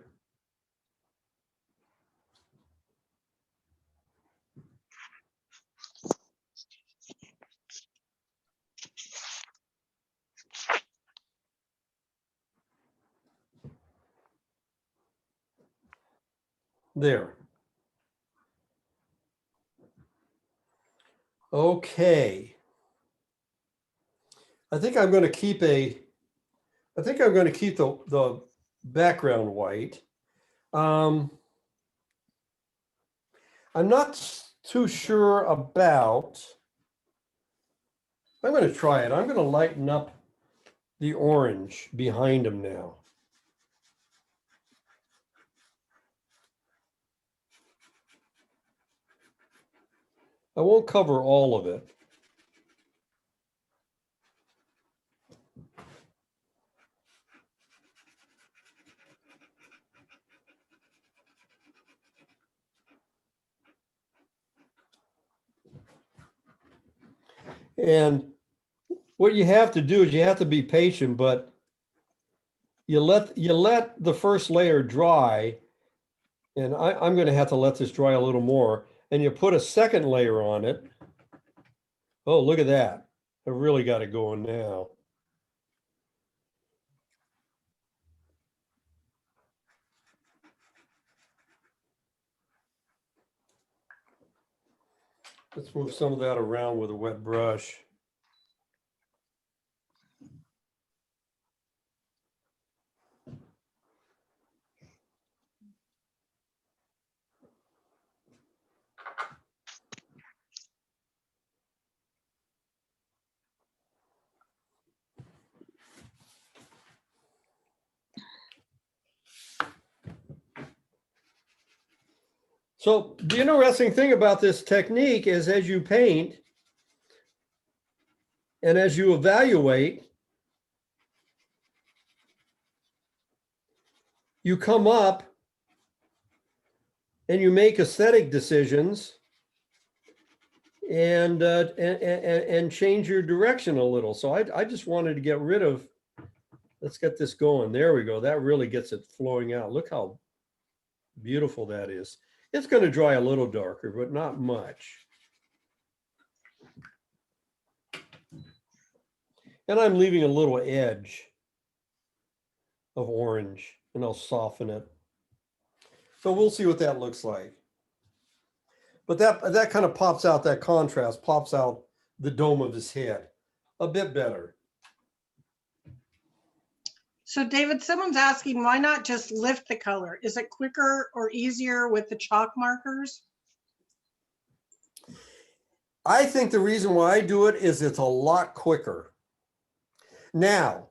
There. Okay. I think I'm going to keep the background white. I'm not too sure about, I'm going to try it. I'm going to lighten up the orange behind him now. I won't cover all of it. And what you have to do is you have to be patient, but you let the first layer dry, and I'm going to have to let this dry a little more, and you put a second layer on it. Oh, look at that. I really got it going now. Let's move some of that around with a wet brush. So the interesting thing about this technique is as you paint and as you evaluate, you come up and you make aesthetic decisions and change your direction a little. So I just wanted to get rid of, let's get this going. There we go. That really gets it flowing out. Look how beautiful that is. It's going to dry a little darker, but not much. And I'm leaving a little edge of orange, and I'll soften it. So we'll see what that looks like. But that kind of pops out, that contrast pops out the dome of his head a bit better. So David, someone's asking, why not just lift the color? Is it quicker or easier with the chalk markers? I think the reason why I do it is it's a lot quicker. Now,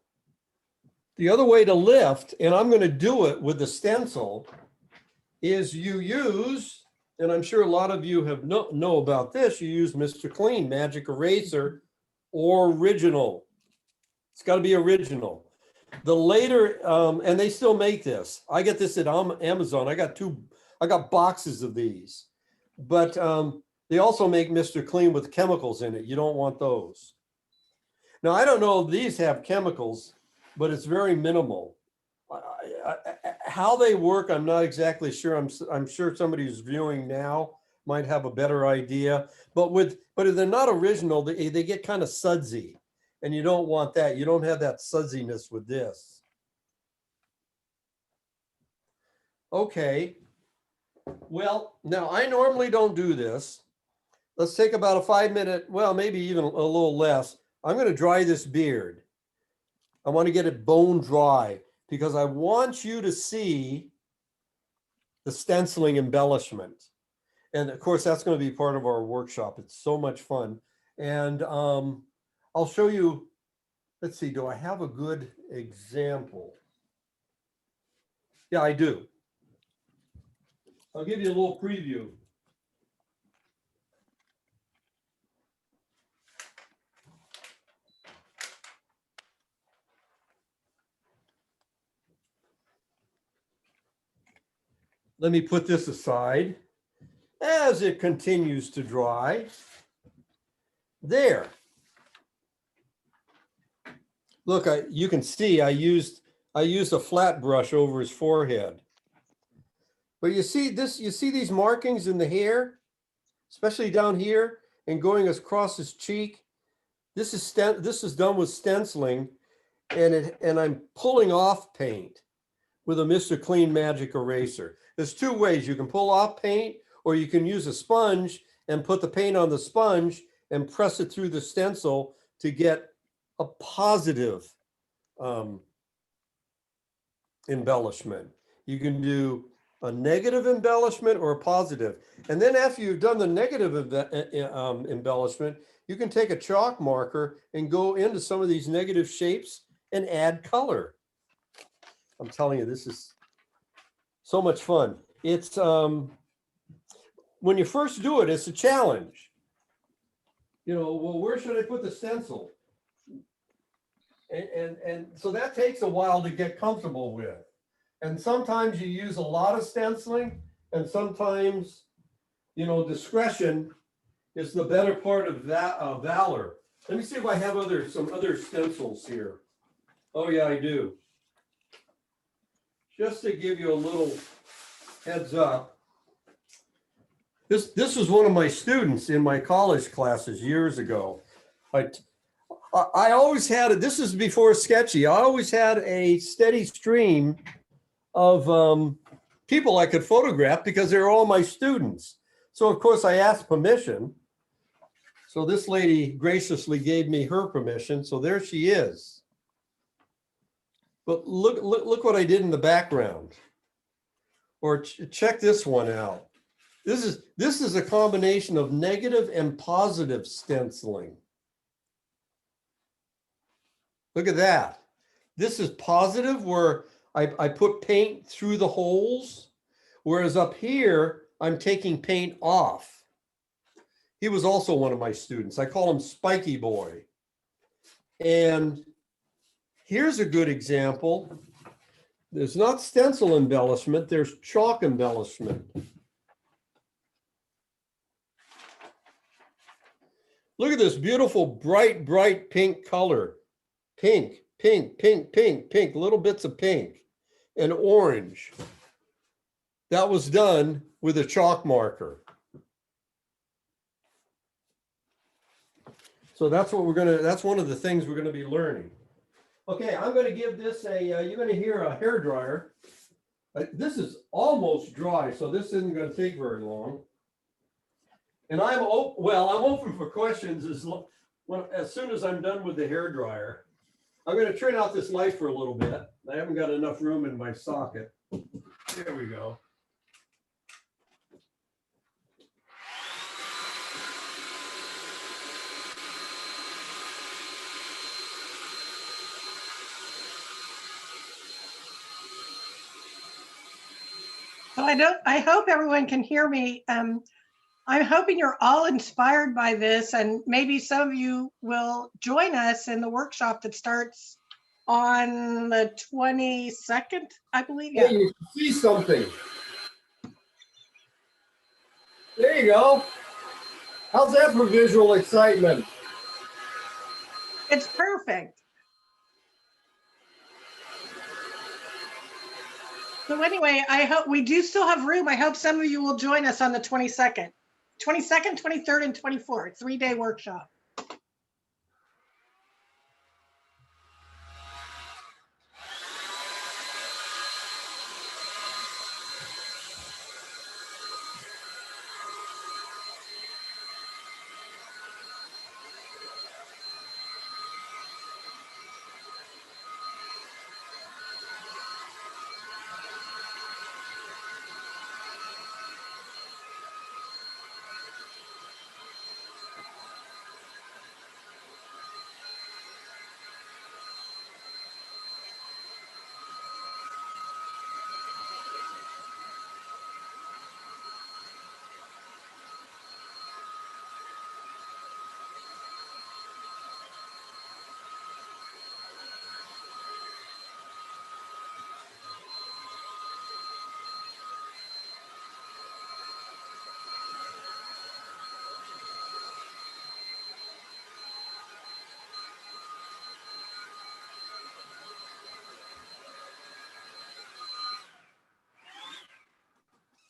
the other way to lift, and I'm going to do it with the stencil, is you use, and I'm sure a lot of you have know about this, you use Mr. Clean Magic Eraser or original. It's got to be original. The later, and they still make this. I get this at Amazon. I got boxes of these, but they also make Mr. Clean with chemicals in it. You don't want those. Now, I don't know if these have chemicals, but it's very minimal. How they work, I'm not exactly sure. I'm sure somebody who's viewing now might have a better idea. But if they're not original, they get kind of sudsy, and you don't want that. You don't have that sudsiness with this. Okay. Well, now I normally don't do this. Let's take about a 5-minute, well, maybe even a little less. I'm going to dry this beard. I want to get it bone dry because I want you to see the stenciling embellishment. And of course, that's going to be part of our workshop. It's so much fun. And I'll show you, let's see, do I have a good example? Yeah, I do. I'll give you a little preview. Let me put this aside as it continues to dry. There. Look, you can see I used a flat brush over his forehead. But you see this, you see these markings in the hair, especially down here and going across his cheek. This is done with stenciling, and I'm pulling off paint with a Mr. Clean Magic Eraser. There's two ways. You can pull off paint, or you can use a sponge and put the paint on the sponge and press it through the stencil to get a positive embellishment. You can do a negative embellishment or a positive. And then after you've done the negative embellishment, you can take a chalk marker and go into some of these negative shapes and add color. I'm telling you, this is so much fun. It's when you first do it, it's a challenge. You know, well, where should I put the stencil? And so that takes a while to get comfortable with. And sometimes you use a lot of stenciling, and sometimes, you know, discretion is the better part of that valor. Let me see if I have some other stencils here. Oh yeah, I do. Just to give you a little heads up, this was one of my students in my college classes years ago. I always had it. This is before Sketchy. I always had a steady stream of people I could photograph because they were all my students. So of course I asked permission. So this lady graciously gave me her permission. So there she is. But look what I did in the background. Or check this one out. This is a combination of negative and positive stenciling. Look at that. This is positive where I put paint through the holes, whereas up here, I'm taking paint off. He was also one of my students. I call him Spiky Boy. And here's a good example. There's not stencil embellishment, there's chalk embellishment. Look at this beautiful, bright, bright pink color. Pink, pink, pink, pink, pink, little bits of pink and orange. That was done with a chalk marker. So that's what that's one of the things we're gonna be learning. Okay, I'm gonna give this you're gonna hear a hair dryer. This is almost dry, so this isn't gonna take very long. And I'm open for questions as soon as I'm done with the hair dryer. I'm going to turn out this light for a little bit. I haven't got enough room in my socket. There we go. So I hope everyone can hear me. I'm hoping you're all inspired by this, and maybe some of you will join us in the workshop that starts on the 22nd, I believe. Yeah. Hey, you can see something. There you go. How's that for visual excitement? It's perfect. So anyway, I hope we do still have room. I hope some of you will join us on the 22nd. 22nd, 23rd, and 24th, 3-day workshop.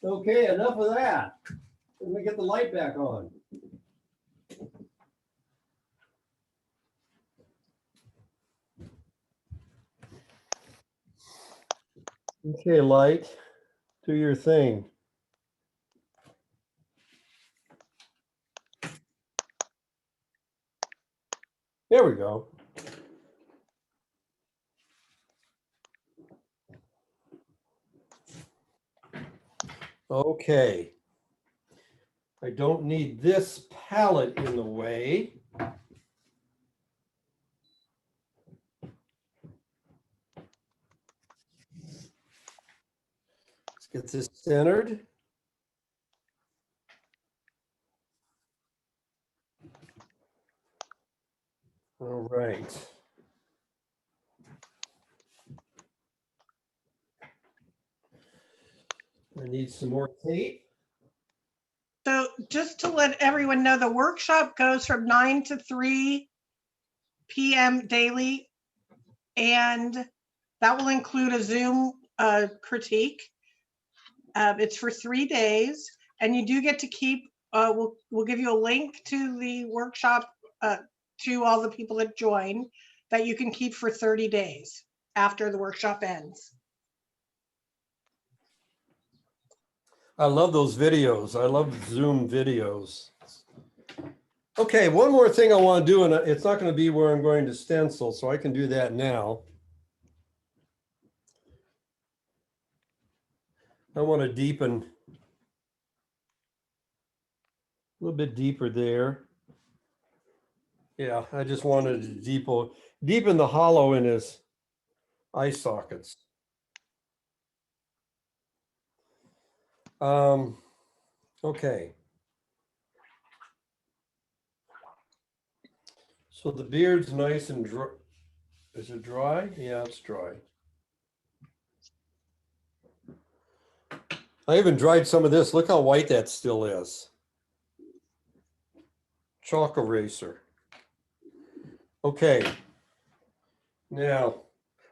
Okay, enough of that. Let me get the light back on. Okay, light, do your thing. There we go. Okay. I don't need this palette in the way. Let's get this centered. All right. I need some more tape. So just to let everyone know, the workshop goes from 9 to 3 p.m. daily, and that will include a Zoom critique. It's for 3 days, and you do get to keep, we'll give you a link to the workshop to all the people that join that you can keep for 30 days after the workshop ends. I love those videos. I love Zoom videos. Okay, one more thing I want to do, and it's not going to be where I'm going to stencil, so I can do that now. I want to deepen a little bit deeper there. Yeah, I just wanted to deepen the hollow in his eye sockets. Okay. So the beard's nice and dry. Is it dry? Yeah, it's dry. I even dried some of this. Look how white that still is. Chalk eraser. Okay. Now,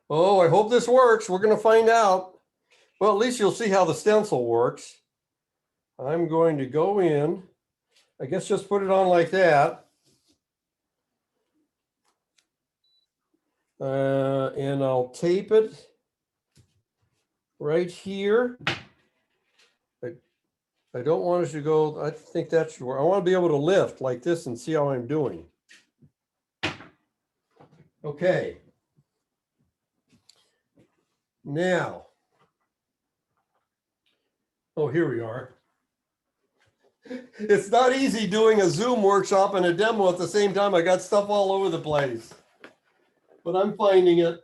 oh, I hope this works. We're going to find out. Well, at least you'll see how the stencil works. I'm going to go in. I guess just put it on like that. And I'll tape it right here. I don't want it to go, I think that should work. I want to be able to lift like this and see how I'm doing. Okay. Now. Oh, here we are. It's not easy doing a Zoom workshop and a demo at the same time. I got stuff all over the place, but I'm finding it.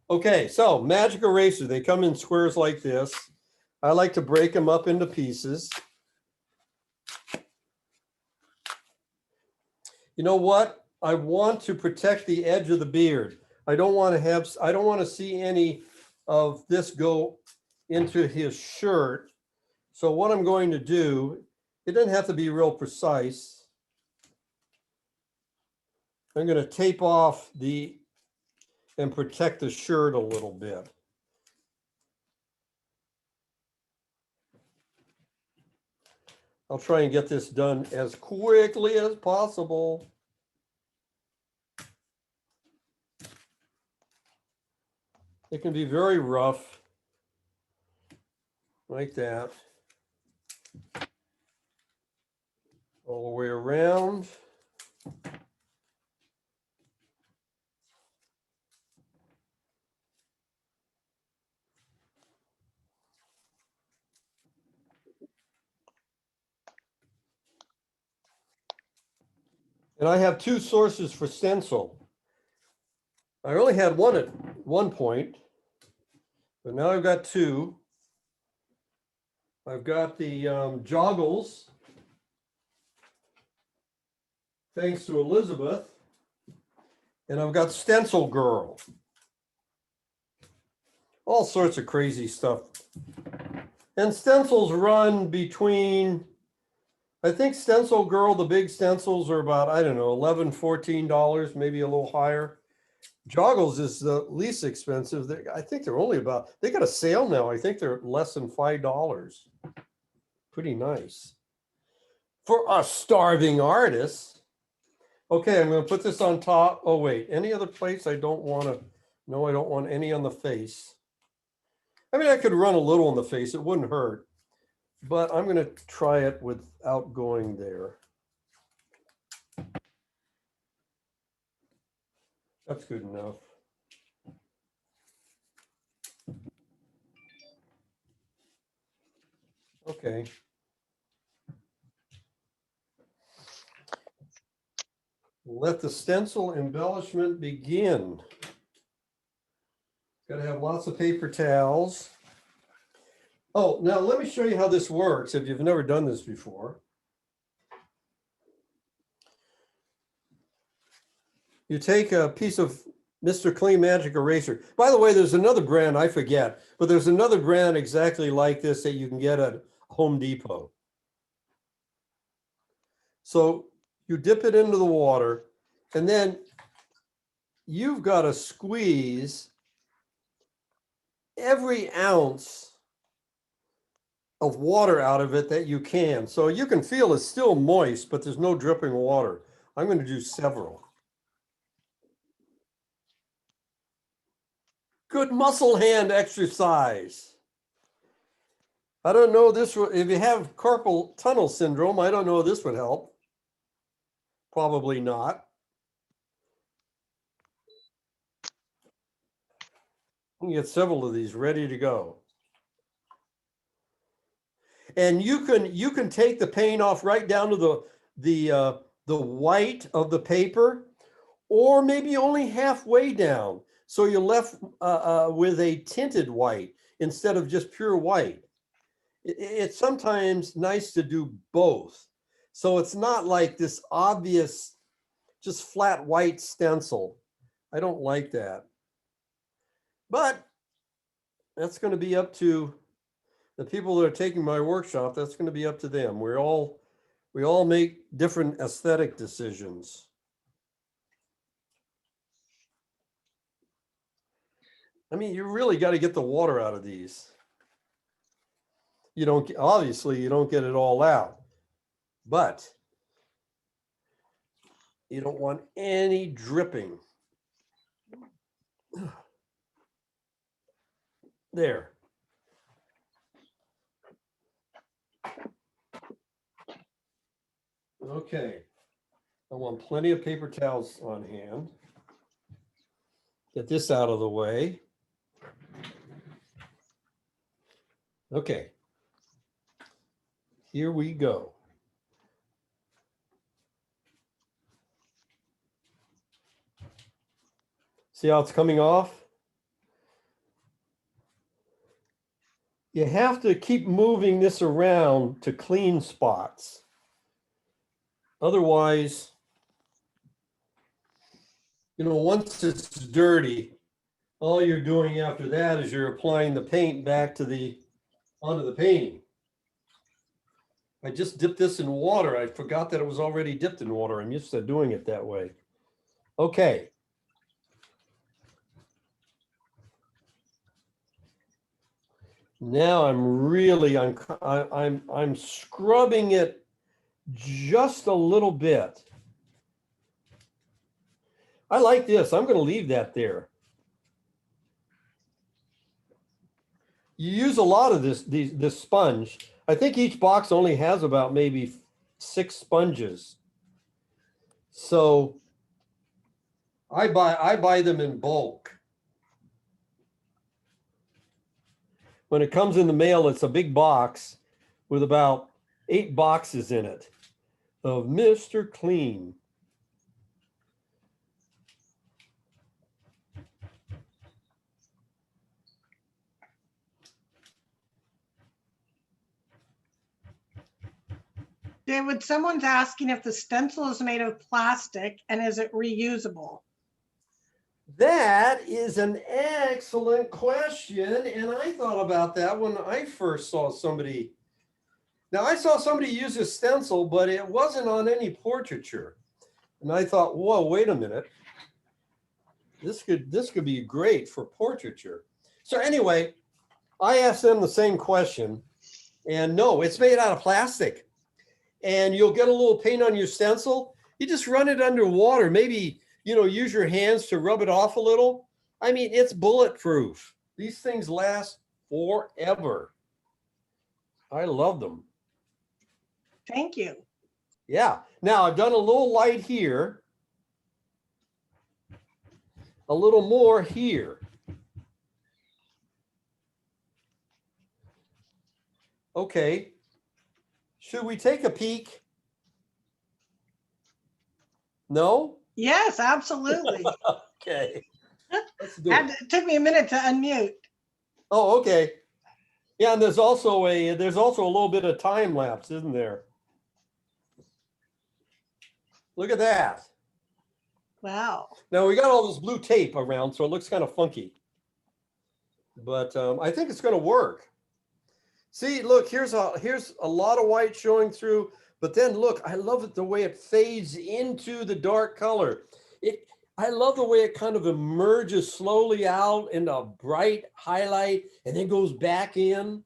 Okay, so magic eraser, they come in squares like this. I like to break them up into pieces. You know what? I want to protect the edge of the beard. I don't want to see any of this go into his shirt. So what I'm going to do, it doesn't have to be real precise. I'm going to tape off and protect the shirt a little bit. I'll try and get this done as quickly as possible. It can be very rough, like that, all the way around. And I have two sources for stencil. I only had one at one point, but now I've got two. I've got the joggles, thanks to Elizabeth, and I've got Stencil Girl. All sorts of crazy stuff. And stencils run between, I think Stencil Girl, the big stencils are about, I don't know, $11, $14, maybe a little higher. Joggles is the least expensive. I think they're only about, they got a sale now. I think they're less than $5. Pretty nice. For a starving artist. Okay, I'm going to put this on top. Oh, wait, any other place I don't want to, no, I don't want any on the face. I mean, I could run a little on the face. It wouldn't hurt. But I'm going to try it without going there. That's good enough. Okay. Let the stencil embellishment begin. Got to have lots of paper towels. Oh, now let me show you how this works if you've never done this before. You take a piece of Mr. Clean Magic Eraser. By the way, there's another brand, I forget, but there's another brand exactly like this that you can get at Home Depot. So you dip it into the water, and then you've got to squeeze every ounce of water out of it that you can. So you can feel it's still moist, but there's no dripping water. I'm going to do several. Good muscle hand exercise. I don't know this, if you have carpal tunnel syndrome, I don't know if this would help. Probably not. You can get several of these ready to go. And you can take the paint off right down to the white of the paper, or maybe only halfway down. So you're left with a tinted white instead of just pure white. It's sometimes nice to do both. So it's not like this obvious, just flat white stencil. I don't like that. But that's going to be up to the people that are taking my workshop. That's going to be up to them. We all make different aesthetic decisions. I mean, you really got to get the water out of these. You don't, obviously you don't get it all out, but you don't want any dripping. There. Okay. I want plenty of paper towels on hand. Get this out of the way. Okay. Here we go. See how it's coming off? You have to keep moving this around to clean spots. Otherwise, once it's dirty, all you're doing after that is you're applying the paint back to onto the painting. I just dipped this in water. I forgot that it was already dipped in water. I'm used to doing it that way. Okay. Now I'm scrubbing it just a little bit. I like this. I'm going to leave that there. You use a lot of this sponge. I think each box only has about maybe 6 sponges. So I buy them in bulk. When it comes in the mail, it's a big box with about 8 boxes in it of Mr. Clean. David, someone's asking if the stencil is made of plastic and is it reusable? That is an excellent question. And I thought about that when I first saw somebody. Now, I saw somebody use a stencil, but it wasn't on any portraiture. And I thought, whoa, wait a minute. This could be great for portraiture. So anyway, I asked them the same question. And no, it's made out of plastic. And you'll get a little paint on your stencil. You just run it under water. Maybe, use your hands to rub it off a little. I mean, it's bulletproof. These things last forever. I love them. Thank you. Yeah. Now I've done a little light here. A little more here. Okay. Should we take a peek? No? Yes, absolutely. Okay. Let's do it. It took me a minute to unmute. Oh, okay. Yeah, and there's also a little bit of time lapse, isn't there? Look at that. Wow. Now we got all this blue tape around, so it looks kind of funky. But I think it's going to work. See, look, here's a lot of white showing through, but then look, I love it the way it fades into the dark color. I love the way it kind of emerges slowly out in a bright highlight and then goes back in.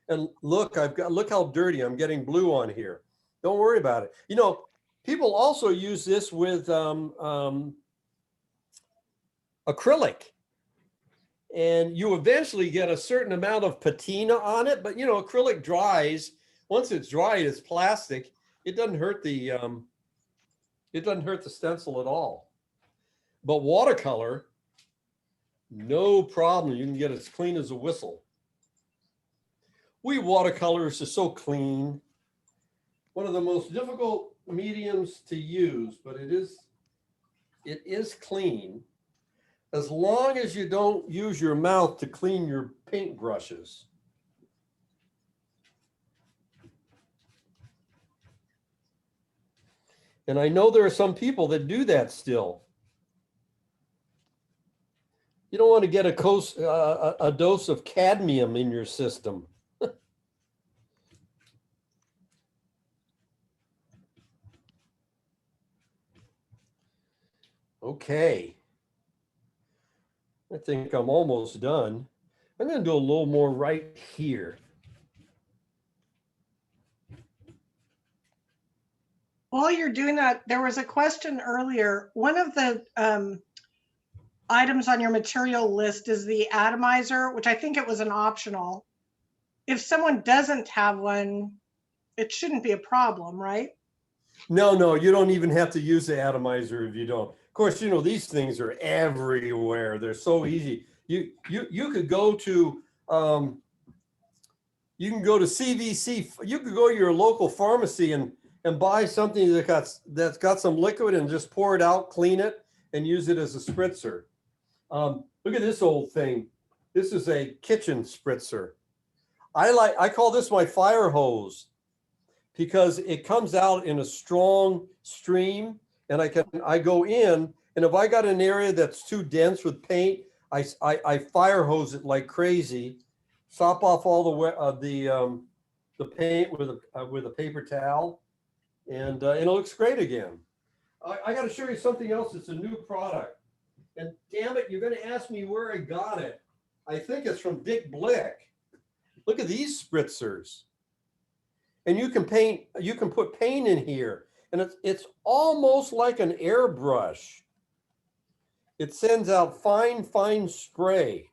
And look, look how dirty I'm getting blue on here. Don't worry about it. People also use this with acrylic. And you eventually get a certain amount of patina on it, but acrylic dries. Once it's dried, it's plastic. It doesn't hurt the stencil at all. But watercolor, no problem. You can get as clean as a whistle. We watercolors are so clean. One of the most difficult mediums to use, but it is clean. As long as you don't use your mouth to clean your paint brushes. And I know there are some people that do that still. You don't want to get a dose of cadmium in your system. Okay. I think I'm almost done. I'm going to do a little more right here. While you're doing that, there was a question earlier. One of the items on your material list is the atomizer, which I think it was an optional. If someone doesn't have one, it shouldn't be a problem, right? No, you don't even have to use the atomizer if you don't. Of course, these things are everywhere. They're so easy. You could go to you can go to CVC. You could go to your local pharmacy and buy something that's got some liquid and just pour it out, clean it, and use it as a spritzer. Look at this old thing. This is a kitchen spritzer. I call this my fire hose because it comes out in a strong stream, and I go in, and if I got an area that's too dense with paint, I fire hose it like crazy, sop off all the paint with a paper towel, and it looks great again. I got to show you something else. It's a new product, and damn it, you're going to ask me where I got it. I think it's from Dick Blick. Look at these spritzers. And you can paint, you can put paint in here, and it's almost like an airbrush. It sends out fine, fine spray.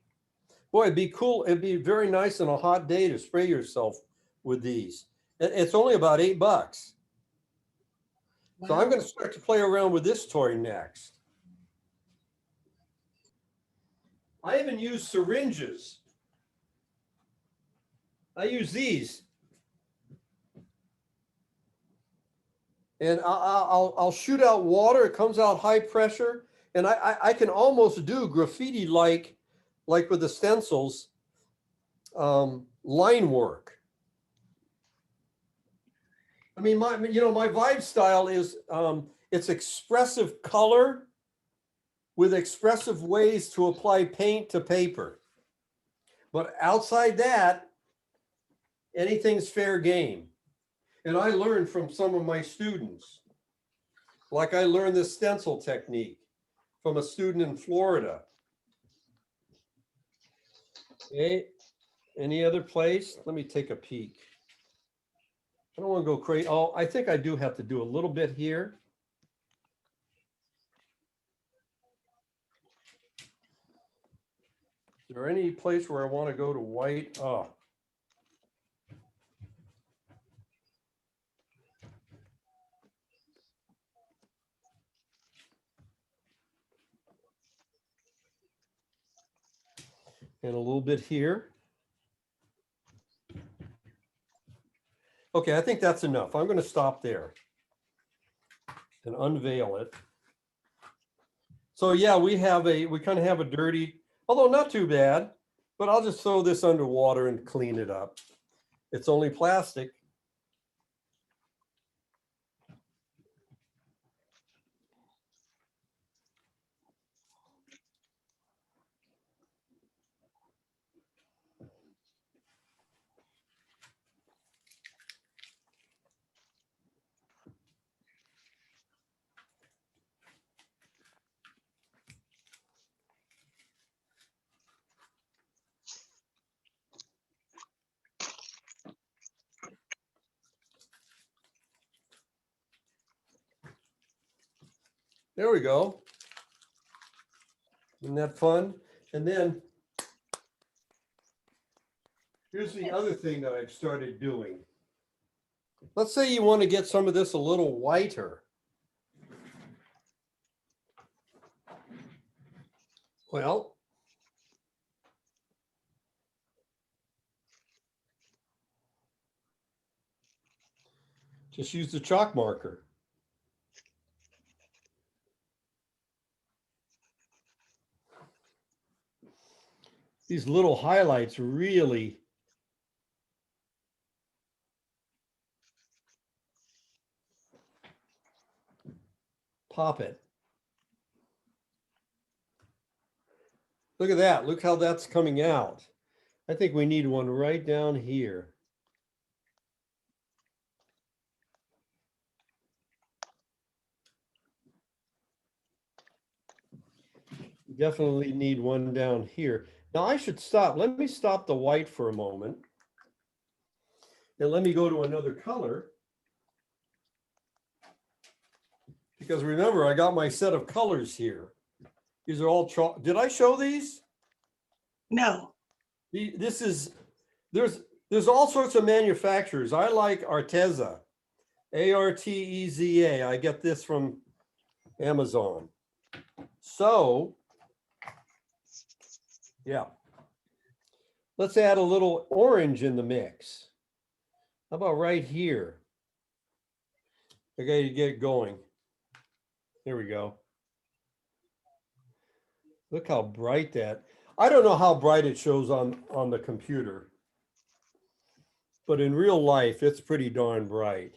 Boy, it'd be cool. It'd be very nice on a hot day to spray yourself with these. It's only about $8. So I'm going to start to play around with this toy next. I even use syringes. I use these. And I'll shoot out water. It comes out high pressure. And I can almost do graffiti like with the stencils, line work. I mean, my vibe style is it's expressive color with expressive ways to apply paint to paper. But outside that, anything's fair game. And I learned from some of my students. Like I learned this stencil technique from a student in Florida. Okay, any other place? Let me take a peek. I don't want to go crazy. Oh, I think I do have to do a little bit here. Is there any place where I want to go to white? Oh. And a little bit here. Okay, I think that's enough. I'm going to stop there and unveil it. So yeah, we kind of have a dirty, although not too bad, but I'll just throw this underwater and clean it up. It's only plastic. There we go. Isn't that fun? And then here's the other thing that I've started doing. Let's say you want to get some of this a little whiter. Well, just use the chalk marker. These little highlights really pop it. Look at that. Look how that's coming out. I think we need one right down here. Definitely need one down here. Now I should stop. Let me stop the white for a moment. And let me go to another color. Because remember, I got my set of colors here. These are all chalk. Did I show these? No. This is, there's all sorts of manufacturers. I like Arteza, A-R-T-E-Z-A. I get this from Amazon. So, yeah. Let's add a little orange in the mix. How about right here? I got to get it going. There we go. Look how bright that. I don't know how bright it shows on the computer, but in real life, it's pretty darn bright.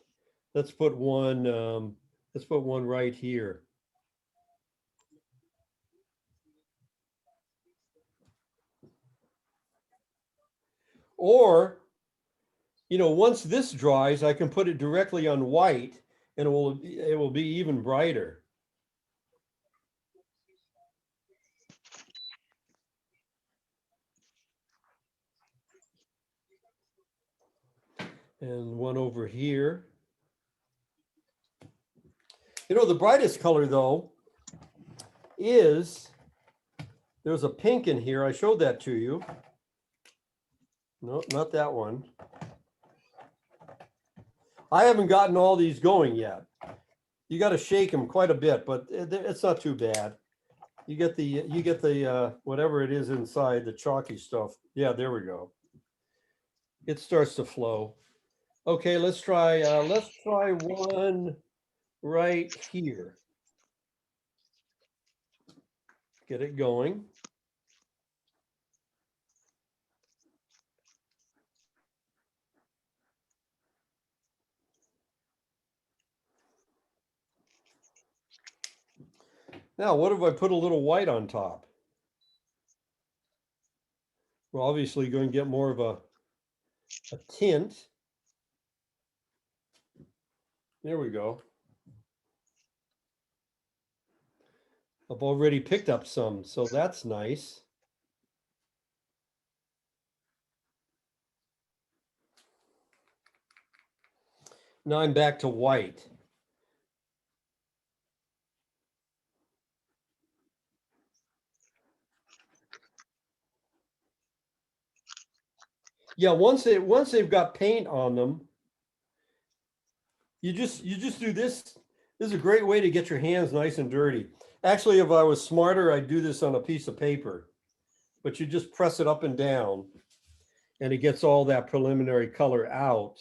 Let's put one right here. Or, you know, once this dries, I can put it directly on white and it will be even brighter. And one over here. You know, the brightest color though is, there's a pink in here. I showed that to you. No, not that one. I haven't gotten all these going yet. You got to shake them quite a bit, but it's not too bad. You get the whatever it is inside, the chalky stuff. Yeah, there we go. It starts to flow. Okay, let's try one right here. Get it going. Now, what if I put a little white on top? We're obviously going to get more of a tint. There we go. I've already picked up some, so that's nice. Now I'm back to white. Yeah, once they've got paint on them, you just do this. This is a great way to get your hands nice and dirty. Actually, if I was smarter, I'd do this on a piece of paper, but you just press it up and down and it gets all that preliminary color out.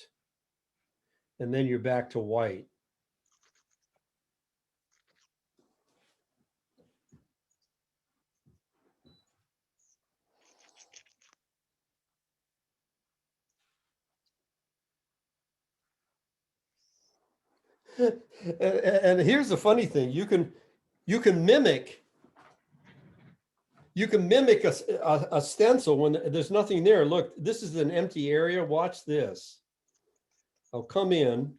And then you're back to white. And here's the funny thing, you can mimic a stencil when there's nothing there. Look, this is an empty area. Watch this. I'll come in.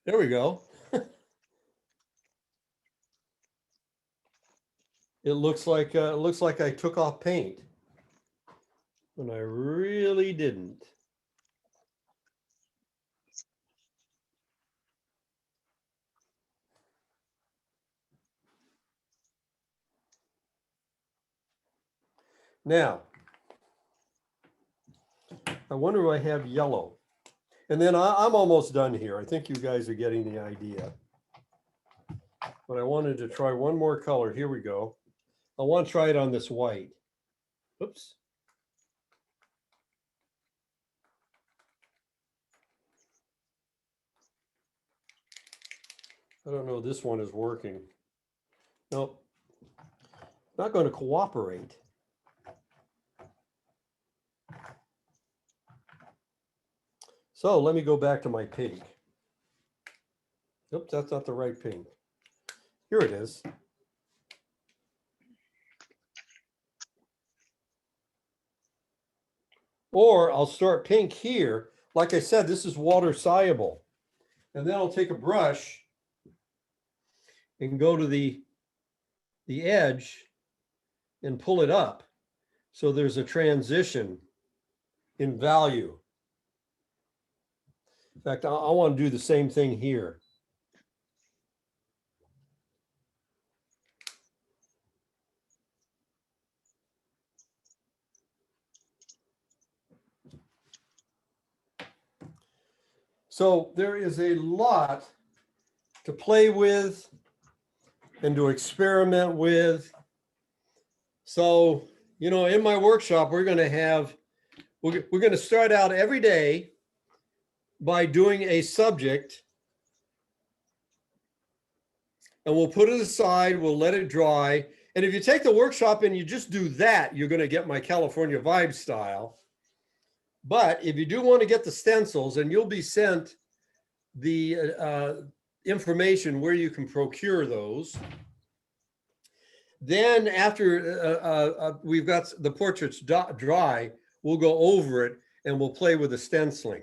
There we go. It looks like I took off paint when I really didn't. Now, I wonder if I have yellow. And then I'm almost done here. I think you guys are getting the idea. But I wanted to try one more color. Here we go. I want to try it on this white. Oops. I don't know, this one is working. Nope. Not going to cooperate. So let me go back to my pink. Oops, that's not the right pink. Here it is. Or I'll start pink here. Like I said, this is water soluble. And then I'll take a brush and go to the edge and pull it up. So there's a transition in value. In fact, I want to do the same thing here. So there is a lot to play with and to experiment with. So, you know, in my workshop, we're going to start out every day by doing a subject, and we'll put it aside, we'll let it dry. And if you take the workshop and you just do that, you're going to get my California Vibe style. But if you do want to get the stencils, and you'll be sent the information where you can procure those. Then after we've got the portraits dry, we'll go over it and we'll play with the stenciling.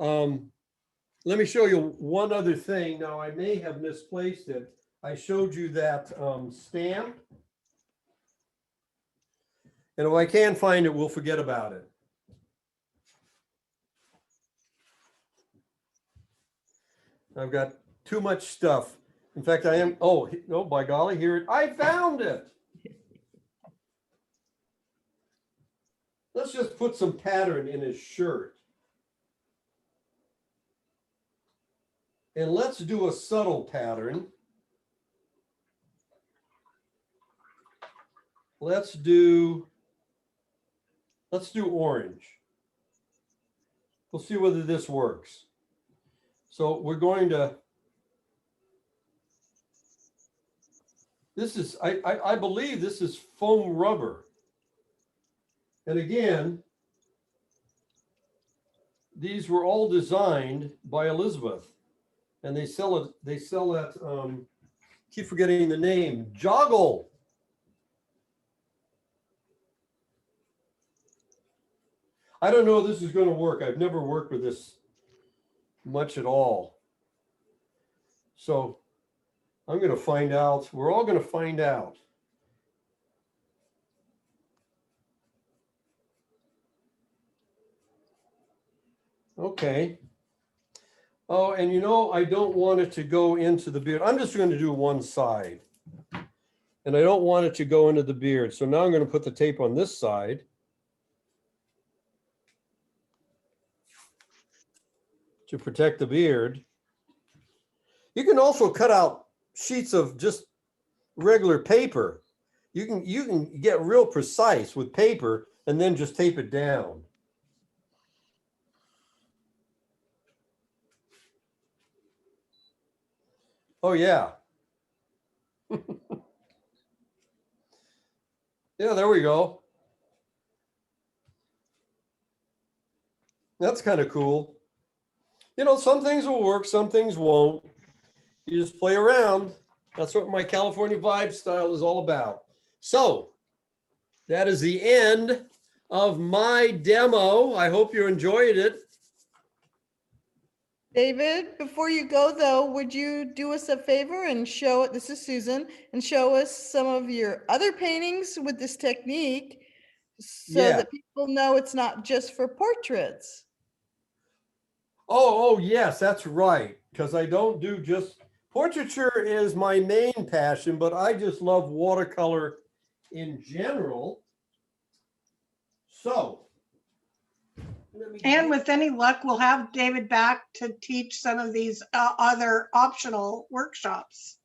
Let me show you one other thing. Now, I may have misplaced it. I showed you that stamp. And if I can't find it, we'll forget about it. I've got too much stuff. In fact, I am, oh, no, by golly, here, I found it. Let's just put some pattern in his shirt. And let's do a subtle pattern. Let's do orange. We'll see whether this works. So we're going to, this is, I believe this is foam rubber. And again, these were all designed by Elizabeth, and they sell at, keep forgetting the name, Joggle. I don't know if this is going to work. I've never worked with this much at all. So I'm going to find out. We're all going to find out. Okay. Oh, and you know, I don't want it to go into the beard. I'm just going to do one side. And I don't want it to go into the beard. So now I'm going to put the tape on this side. To protect the beard. You can also cut out sheets of just regular paper. You can get real precise with paper and then just tape it down. Oh yeah. Yeah, there we go. That's kind of cool. You know, some things will work, some things won't. You just play around. That's what my California Vibe style is all about. So that is the end of my demo. I hope you enjoyed it. David, before you go though, would you do us a favor and show it, this is Susan, and show us some of your other paintings with this technique so Yeah. that people know it's not just for portraits? Oh, yes, that's right. Because I don't do just, portraiture is my main passion, but I just love watercolor in general. So. And with any luck, we'll have David back to teach some of these other optional workshops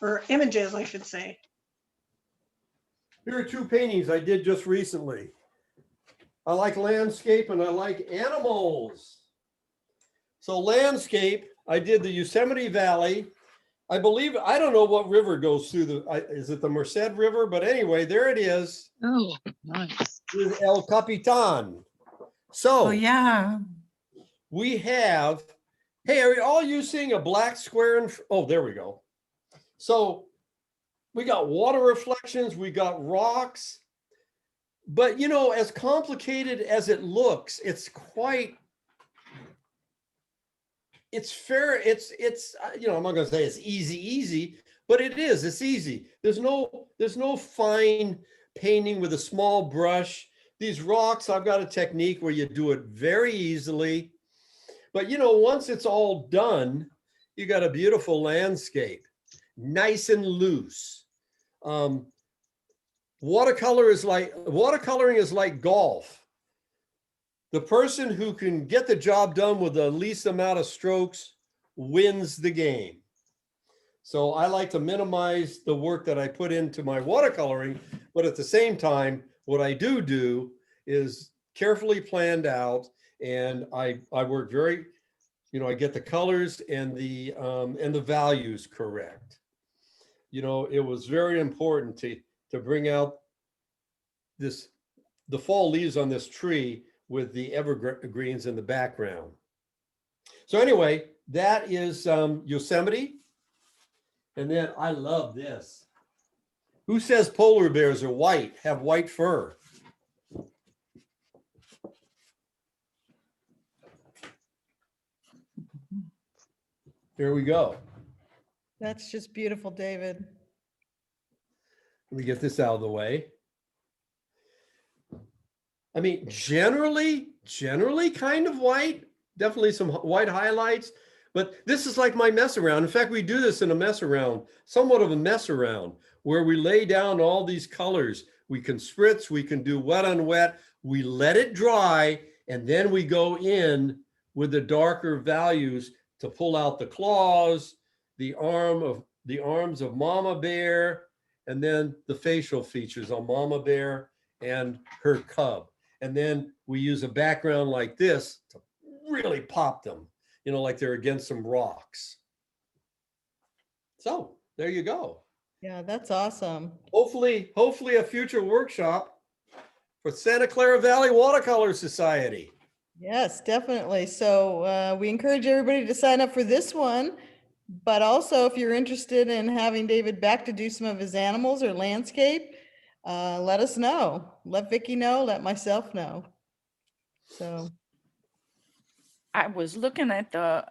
or images, I should say. Here are two paintings I did just recently. I like landscape and I like animals. So landscape, I did the Yosemite Valley. I believe, I don't know what river goes through the, is it the Merced River? But anyway, there it is. Oh, nice. With El Capitan. So Oh, yeah. we have, hey, are all you seeing a black square in, oh, there we go. So we got water reflections, we got rocks, but you know, as complicated as it looks, it's quite, it's fair, it's, you know, I'm not gonna say it's easy, but it is, it's easy. There's no fine painting with a small brush. These rocks, I've got a technique where you do it very easily, but you know, once it's all done, you got a beautiful landscape, nice and loose. Watercoloring is like golf. The person who can get the job done with the least amount of strokes wins the game. So I like to minimize the work that I put into my watercoloring, but at the same time, what I do is carefully planned out, and I work very, you know, I get the colors and the values correct. You know, it was very important to bring out the fall leaves on this tree with the evergreens in the background. So anyway, that is Yosemite. And then I love this. Who says polar bears are white, have white fur? Here we go. That's just beautiful, David. Let me get this out of the way. I mean, generally kind of white, definitely some white highlights, but this is like my mess around. In fact, we do this in a mess around, somewhat of a mess around, where we lay down all these colors. We can spritz, we can do wet on wet, we let it dry, and then we go in with the darker values to pull out the claws, the arms of Mama Bear, and then the facial features on Mama Bear and her cub. And then we use a background like this to really pop them, you know, like they're against some rocks. So there you go. Yeah, that's awesome. Hopefully a future workshop for Santa Clara Valley Watercolor Society. Yes, definitely. So we encourage everybody to sign up for this one. But also, if you're interested in having David back to do some of his animals or landscape, let us know. Let Vicky know, let myself know. So, I was looking at the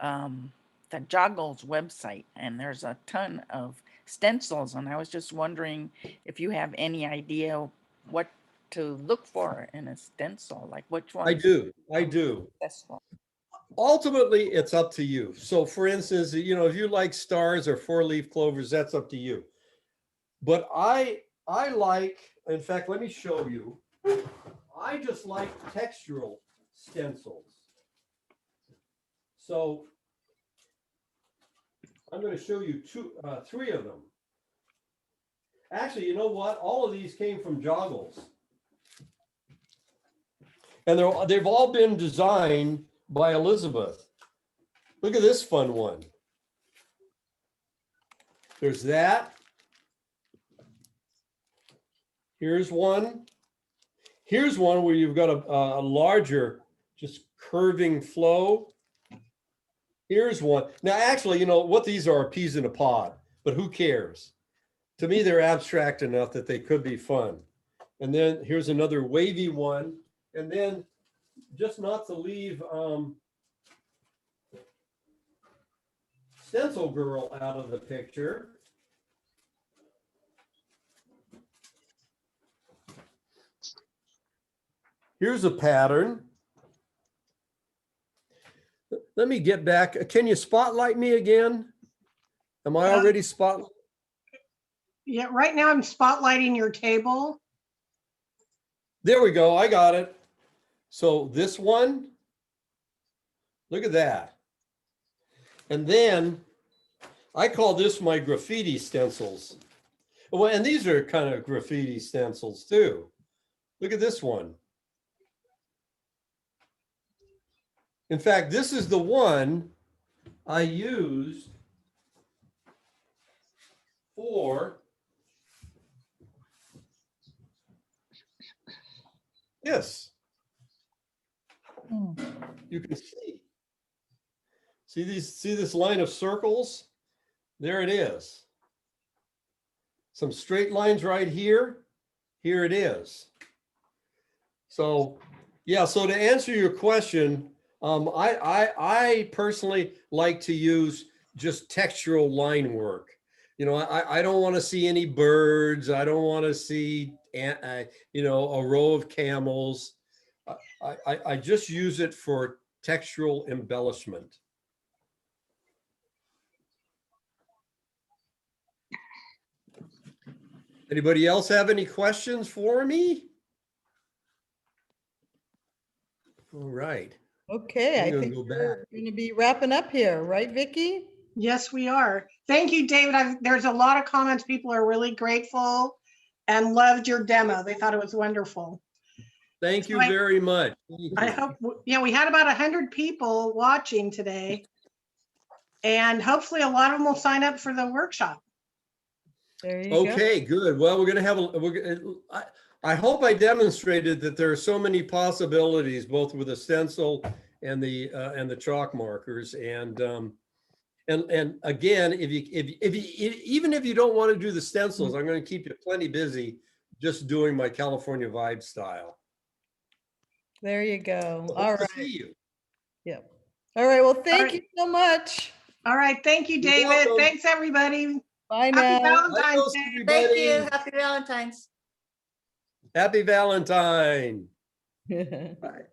Joggles website, and there's a ton of stencils, and I was just wondering if you have any idea what to look for in a stencil, like which one. I do. Successful. Ultimately, it's up to you. So for instance, you know, if you like stars or 4-leaf clovers, that's up to you. But I like, in fact, let me show you. I just like textural stencils. So I'm going to show you three of them. Actually, you know what? All of these came from Joggles. And they've all been designed by Elizabeth. Look at this fun one. There's that. Here's one. Here's one where you've got a larger, just curving flow. Here's one. Now, actually, you know what these are peas in a pod, but who cares? To me, they're abstract enough that they could be fun. And then here's another wavy one. And then just not to leave Stencil Girl out of the picture. Here's a pattern. Let me get back. Can you spotlight me again? Am I already spotlight? Yeah, right now I'm spotlighting your table. There we go. I got it. So this one, look at that. And then I call this my graffiti stencils. Well, and these are kind of graffiti stencils too. Look at this one. In fact, this is the one I used for this. You can see this line of circles? There it is. Some straight lines right here. Here it is. So yeah, so to answer your question, I personally like to use just textural line work. You know, I don't want to see any birds. I don't want to see, you know, a row of camels. I just use it for textural embellishment. Anybody else have any questions for me? All right. okay, I think we're going to be wrapping up here, right, Vicky? Yes, we are. Thank you, David. There's a lot of comments. People are really grateful and loved your demo. They thought it was wonderful. Thank you very much. I hope, yeah, we had about 100 people watching today, and hopefully a lot of them will sign up for the workshop. There you go. Okay, good. Well, we're going to have I hope I demonstrated that there are so many possibilities, both with the stencil and the chalk markers. And again, even if you don't want to do the stencils, I'm going to keep you plenty busy just doing my California Vibe style. There you go. Hope All to right. see you. Yep. All right. Well, thank right. you so much. All right. Thank you, You're David. welcome. Thanks, everybody. Bye Happy now. Valentine's Day. Thank you. Happy Valentine's. Happy Valentine. Bye.